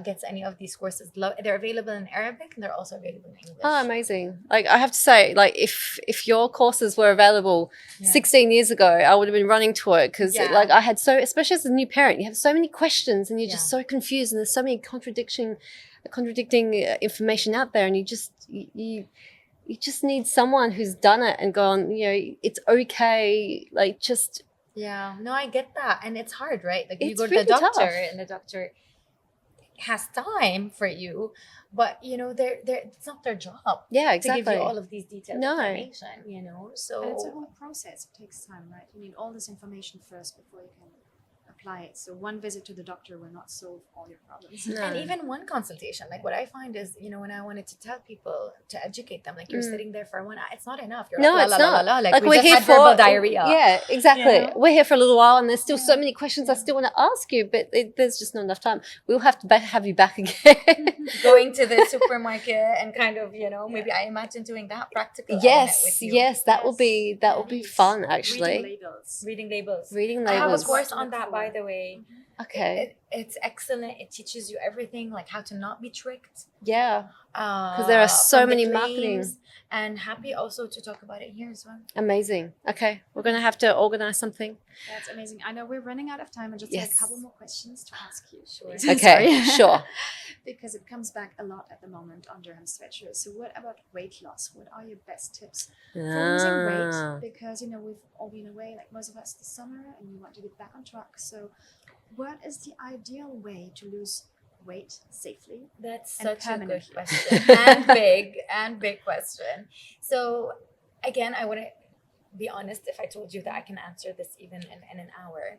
S2: gets any of these courses, they're available in Arabic and they're also available in English.
S1: Oh, amazing. Like, I have to say, like, if your courses were available 16 years ago, I would have been running to it because like I had especially as a new parent, you have so many questions and you're just so confused and there's so many contradicting information out there, and you just need someone who's done it and gone, it's okay, like, just...
S2: Yeah, no, I get that. And it's hard, right? Like, you
S1: It's
S2: go to the
S1: really
S2: doctor
S1: tough.
S2: and the doctor, has time for you, but it's not their job.
S1: Yeah, exactly.
S2: To give you all of these detailed information, So
S4: and it's a whole process. It takes time, right? You need all this information first before you can apply it. So one visit to the doctor will not solve all your problems.
S1: No.
S2: And even one consultation, like what I find is, when I wanted to tell people, to educate them, like you're sitting there for 1 hour, it's not enough. You're
S1: no,
S2: like,
S1: it's not.
S2: Like we
S1: we're
S2: just
S1: here
S2: had
S1: for
S2: verbal diarrhea.
S1: Yeah, exactly. We're here for a little while, and there's still so many questions I still want to ask you, but there's just not enough time. We'll have to have you back again.
S2: Going to the supermarket and kind of, maybe I imagine doing that practical.
S1: Yes,
S2: with you.
S1: yes, that will be fun actually.
S2: Reading labels.
S1: Reading
S2: I have a
S1: labels.
S2: course on that, by the way.
S1: Okay.
S2: It's excellent. It teaches you everything, like how to not be tricked.
S1: Yeah. Because there are so many marketing.
S2: And happy also to talk about it here as well.
S1: Amazing. Okay. We're going to have to organize something.
S4: That's amazing. I know we're running out of time. I just have a couple more questions to ask you.
S2: Sure.
S1: Okay, sure.
S4: Because it comes back a lot at the moment under Stretcher. So what about weight loss? What are your best tips for losing weight? Because, we've all been away, like most of us this summer, and we want to get back on track. So what is the ideal way to lose weight safely?
S2: That's such a good question. and big question. So again, I wouldn't be honest if I told you that I can answer this even in an hour.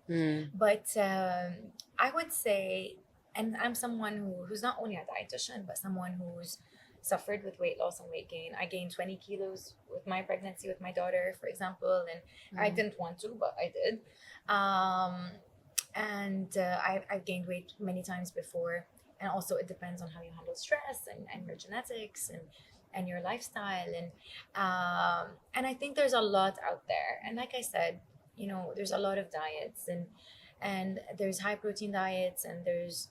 S2: But I would say, and I'm someone who's not only a dietitian, but someone who's suffered with weight loss and weight gain. I gained 20 kilos with my pregnancy with my daughter, for example, and I didn't want to, but I did. I've gained weight many times before. And also it depends on how you handle stress and your genetics and your lifestyle. And I think there's a lot out there. And like I said, there's a lot of diets and there's high protein diets and there's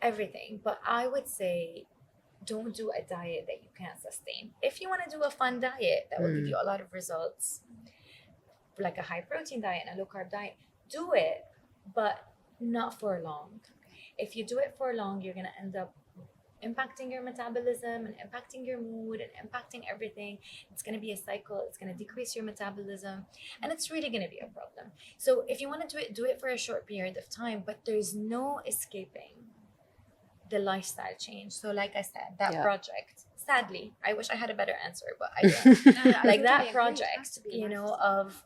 S2: everything. But I would say don't do a diet that you can't sustain. If you want to do a fun diet that will give you a lot of results, like a high protein diet and a low carb diet, do it, but not for long. If you do it for long, you're going to end up impacting your metabolism and impacting your mood and impacting everything. It's going to be a cycle. It's going to decrease your metabolism, and it's really going to be a problem. So if you want to do it for a short period of time, but there's no escaping the lifestyle change. So like I said, that project, sadly, I wish I had a better answer, but I don't. Like that project, of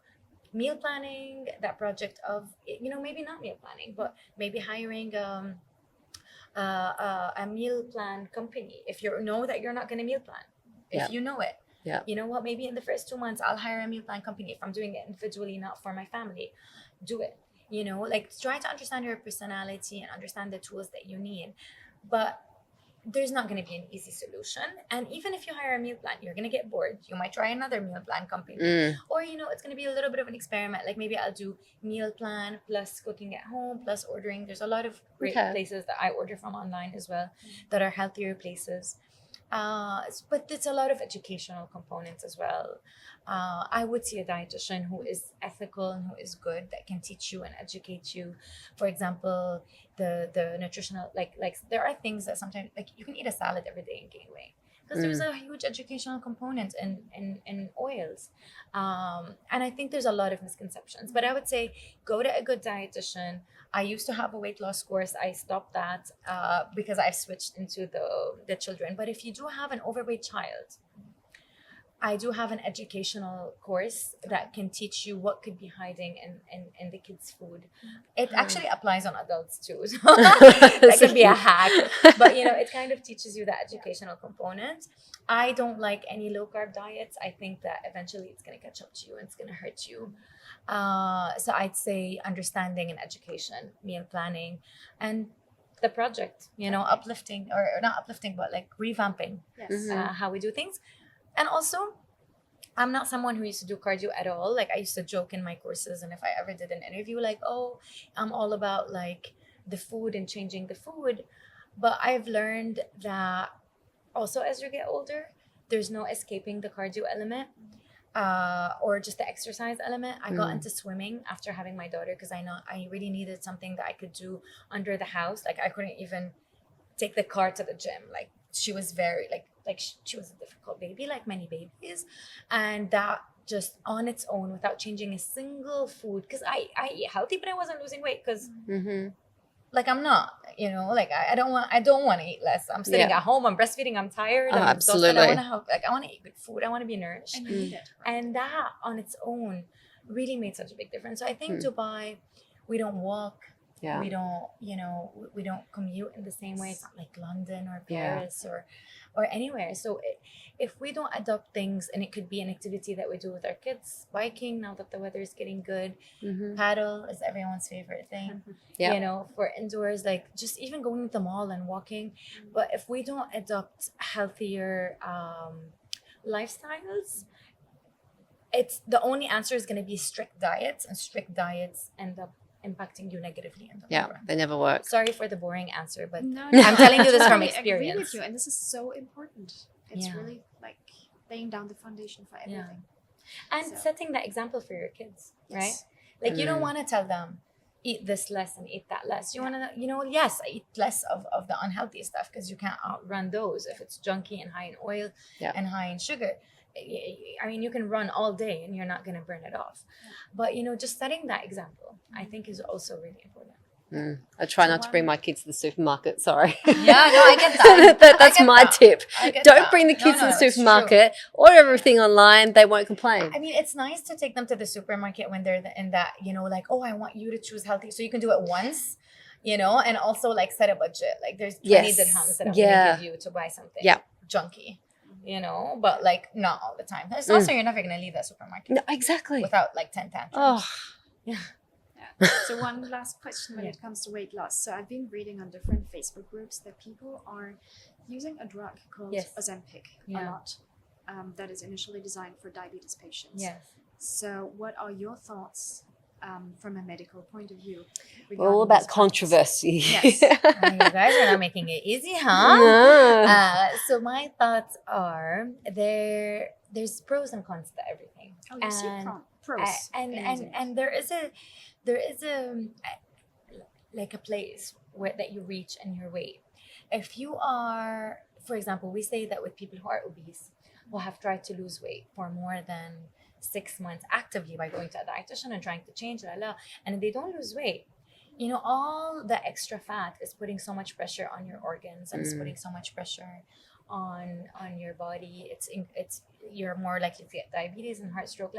S2: meal planning, that project of, maybe not meal planning, but maybe hiring a meal plan company. If you know that you're not going to meal plan, if you know it, you know what, maybe in the first 2 months, I'll hire a meal plan company. If I'm doing it individually, not for my family, do it. Like try to understand your personality and understand the tools that you need. But there's not going to be an easy solution. And even if you hire a meal plan, you're going to get bored. You might try another meal plan company. Or, it's going to be a little bit of an experiment. Like maybe I'll do meal plan plus cooking at home plus ordering. There's a lot of great places that I order from online as well that are healthier places. But it's a lot of educational components as well. I would see a dietitian who is ethical and who is good, that can teach you and educate you. For example, the nutritional, like there are things that sometimes, like you can eat a salad every day and gain weight, because there's a huge educational component in oils. And I think there's a lot of misconceptions, but I would say go to a good dietitian. I used to have a weight loss course. I stopped that because I've switched into the children. But if you do have an overweight child, I do have an educational course that can teach you what could be hiding in the kids' food. It actually applies on adults too. So that could be a hack. But, it kind of teaches you that educational component. I don't like any low-carb diets. I think that eventually it's going to catch up to you and it's going to hurt you. So I'd say understanding and education, meal planning, and the project, uplifting, or not uplifting, but like revamping how we do things. And also, I'm not someone who used to do cardio at all. Like I used to joke in my courses, and if I ever did an interview, like, oh, I'm all about like the food and changing the food. But I've learned that also as you get older, there's no escaping the cardio element. Or just the exercise element. I got into swimming after having my daughter because I really needed something that I could do under the house. Like I couldn't even take the car to the gym. Like she was very she was a difficult baby, like many babies, and that just on its own, without changing a single food, because I eat healthy, but I wasn't losing weight because like I'm not, like I don't want to eat less. I'm sitting at home, I'm breastfeeding, I'm tired, I'm exhausted. I want to eat good food. I want to be nourished.
S4: And you need it. Right?
S2: And that on its own really made such a big difference. So I think Dubai, we don't walk. Yeah. We don't, we don't commute in the same way. It's not like London or Paris or anywhere. So if we don't adopt things, and it could be an activity that we do with our kids, biking now that the weather is getting good, paddle is everyone's favorite thing, for indoors, like just even going to the mall and walking. But if we don't adopt healthier lifestyles, it's the only answer is going to be strict diets, and strict diets end up impacting you negatively in the long run.
S1: They never work.
S2: Sorry for the boring answer, but
S4: no.
S2: I'm telling you this from experience.
S4: I agree with you, and this is so important. It's really like laying down the foundation for everything.
S2: And setting that example for your kids, right? Like you don't want to tell them, eat this less and eat that less. You want to, yes, I eat less of the unhealthy stuff because you can't outrun those if it's junky and high in oil and high in sugar. I mean, you can run all day and you're not going to burn it off. But, just setting that example, I think is also really important.
S1: I try not to bring my kids to the supermarket. Sorry.
S2: Yeah, no, I get that.
S1: That's my tip. Don't bring the kids to the supermarket. Order everything online. They won't complain.
S2: I mean, it's nice to take them to the supermarket when they're in that, like, oh, I want you to choose healthy. So you can do it once, and also like set a budget. Like there's 20 dirhams that I'm going to give you to buy something junky. But like not all the time. It's also you're never gonna leave that supermarket.
S1: No, exactly.
S2: Without like 10 tantrums.
S1: Oh,
S4: yeah. So one last question when it comes to weight loss. So I've been reading on different Facebook groups that people are using a drug called Ozempic a lot. That is initially designed for diabetes patients.
S2: Yes.
S4: So what are your thoughts from a medical point of view?
S1: We're all about controversy.
S2: Yes. You guys are not making it easy, huh? No. So my thoughts are there's pros and cons to everything.
S4: Oh, you see pros.
S2: And there is a like a place that you reach in your weight. If you are, for example, we say that with people who are obese, who have tried to lose weight for more than 6 months actively by going to a dietitian and trying to change, and they don't lose weight, all the extra fat is putting so much pressure on your organs, and it's putting so much pressure on your body. It's you're more likely to get diabetes and heart stroke.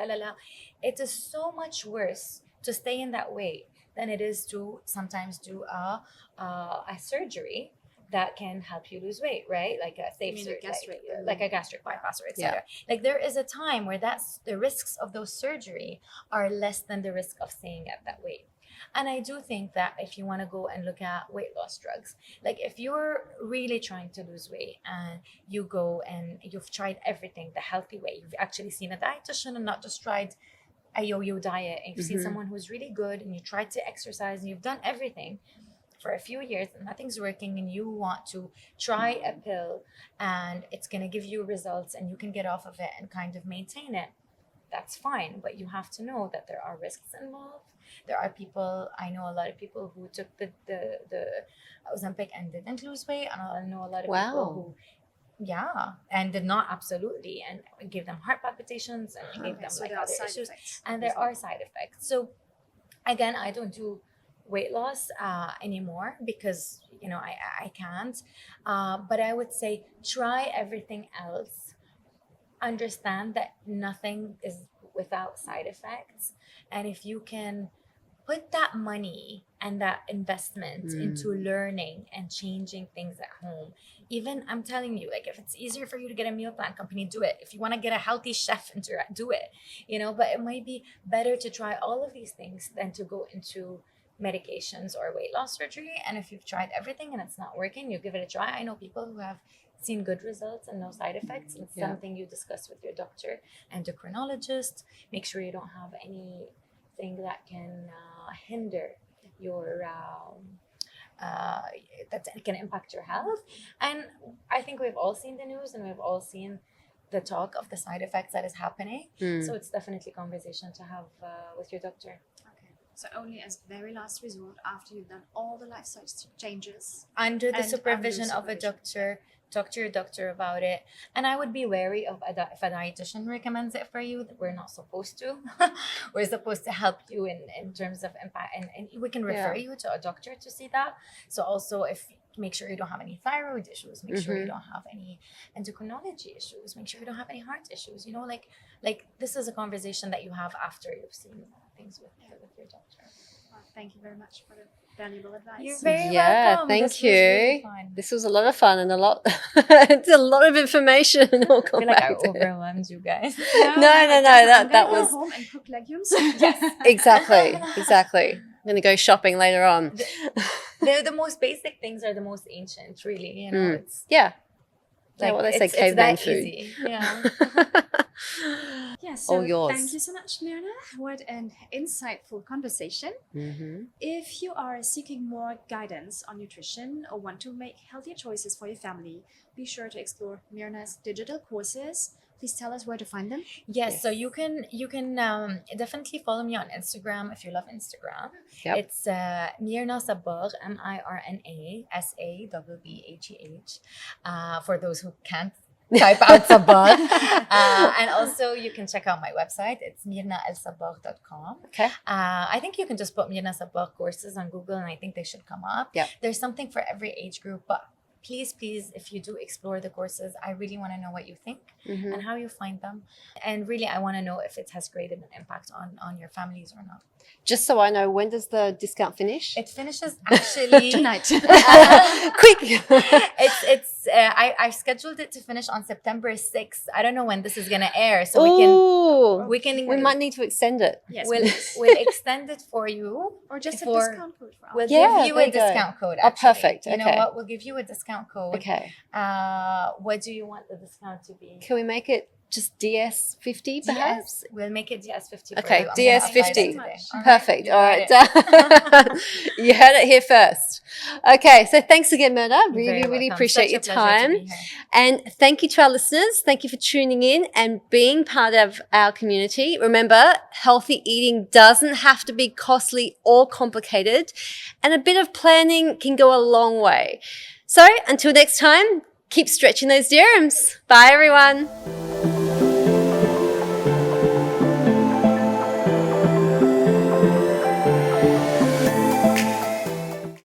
S2: It is so much worse to stay in that weight than it is to sometimes do a surgery that can help you lose weight, right? Like a safe surgery, like a gastric bypass, or etc. Like there is a time where the risks of those surgery are less than the risk of staying at that weight. And I do think that if you want to go and look at weight loss drugs, like if you're really trying to lose weight and you go and you've tried everything the healthy way, you've actually seen a dietitian and not just tried a yo-yo diet, and you've seen someone who's really good, and you tried to exercise and you've done everything for a few years and nothing's working, and you want to try a pill and it's going to give you results and you can get off of it and kind of maintain it, that's fine. But you have to know that there are risks involved. There are people, I know a lot of people who took the Ozempic and didn't lose weight, and I know a lot of people who and did not, absolutely, and it gave them heart palpitations and gave them like other issues, and there are side effects. So again, I don't do weight loss anymore because I can't, but I would say try everything else. Understand that nothing is without side effects, and if you can put that money and that investment into learning and changing things at home, even I'm telling you, like if it's easier for you to get a meal plan company, do it. If you want to get a healthy chef, do it. But it might be better to try all of these things than to go into medications or weight loss surgery. And if you've tried everything and it's not working, you give it a try. I know people who have seen good results and no side effects. It's something you discuss with your doctor, endocrinologist. Make sure you don't have anything that can hinder your that can impact your health. And I think we've all seen the news and we've all seen the talk of the side effects that is happening. So it's definitely a conversation to have with your doctor.
S4: So only as very last resort, after you've done all the lifestyle changes,
S2: under the supervision of a doctor, talk to your doctor about it. And I would be wary of if a dietitian recommends it for you. We're not supposed to. We're supposed to help you in terms of impact, and we can refer you to a doctor to see that. So also, make sure you don't have any thyroid issues, make sure you don't have any endocrinology issues, make sure you don't have any heart issues. You know, like this is a conversation that you have after you've seen things with your doctor.
S4: Well, thank you very much for the valuable advice.
S2: You're very welcome.
S1: Thank
S2: This
S1: you.
S2: was really fun.
S1: This was a lot of fun and it's a lot of information.
S2: I feel like I overwhelmed you guys.
S1: No. That
S4: Go
S1: was
S4: home and cook legumes.
S2: Yes.
S1: exactly. I'm going to go shopping later on.
S2: The most basic things are the most ancient, really. You know, it's
S1: Yeah.
S2: like
S1: what they say,
S2: it's
S1: caveman
S2: that
S1: food.
S2: easy. Yeah.
S4: Yeah, so
S1: All yours.
S4: thank you so much, Mirna. What an insightful conversation.
S1: Mm-hmm.
S4: If you are seeking more guidance on nutrition or want to make healthier choices for your family, be sure to explore Mirna's digital courses. Please tell us where to find them.
S2: Yes, so you can definitely follow me on Instagram if you love Instagram.
S1: Yep.
S2: It's Mirna Sabbagh, Mirna Sabbagh. For those who can't type out Sabbagh. And also you can check out my website. It's mirnasabbagh.com.
S1: Okay.
S2: I think you can just put Mirna Sabbagh courses on Google and I think they should come up.
S1: Yep.
S2: There's something for every age group, but please, if you do explore the courses, I really want to know what you think and how you find them. And really, I want to know if it has created an impact on your families or not.
S1: Just so I know, when does the discount finish?
S2: It finishes actually
S4: Tonight.
S1: Quick.
S2: I've scheduled it to finish on September 6th. I don't know when this is going to air, so
S1: we might need to extend it.
S4: Yes,
S2: we'll extend it for you.
S4: or just a
S2: for-
S4: discount code for
S2: We'll
S4: us.
S1: Yeah,
S2: give you
S1: there
S2: a
S1: you go.
S2: discount code.
S1: Oh,
S2: Actually.
S1: perfect.
S2: You know
S1: Okay.
S2: what? We'll give you a discount code.
S1: Okay.
S2: What do you want the discount to be?
S1: Can we make it just DS50 perhaps?
S2: We'll make it DS50.
S1: Okay,
S2: for you. I'm gonna apply that
S1: DS50.
S2: today.
S1: Perfect.
S2: You
S1: All
S2: got
S1: right.
S2: it.
S1: You heard it here first. Okay. So thanks again, Mirna.
S2: You're
S1: Really,
S2: very
S1: really
S2: welcome.
S1: appreciate
S2: Such
S1: your
S2: a pleasure to
S1: time.
S2: be here.
S1: And thank you to our listeners. Thank you for tuning in and being part of our community. Remember, healthy eating doesn't have to be costly or complicated, and a bit of planning can go a long way. So until next time, keep stretching those dirhams. Bye, everyone.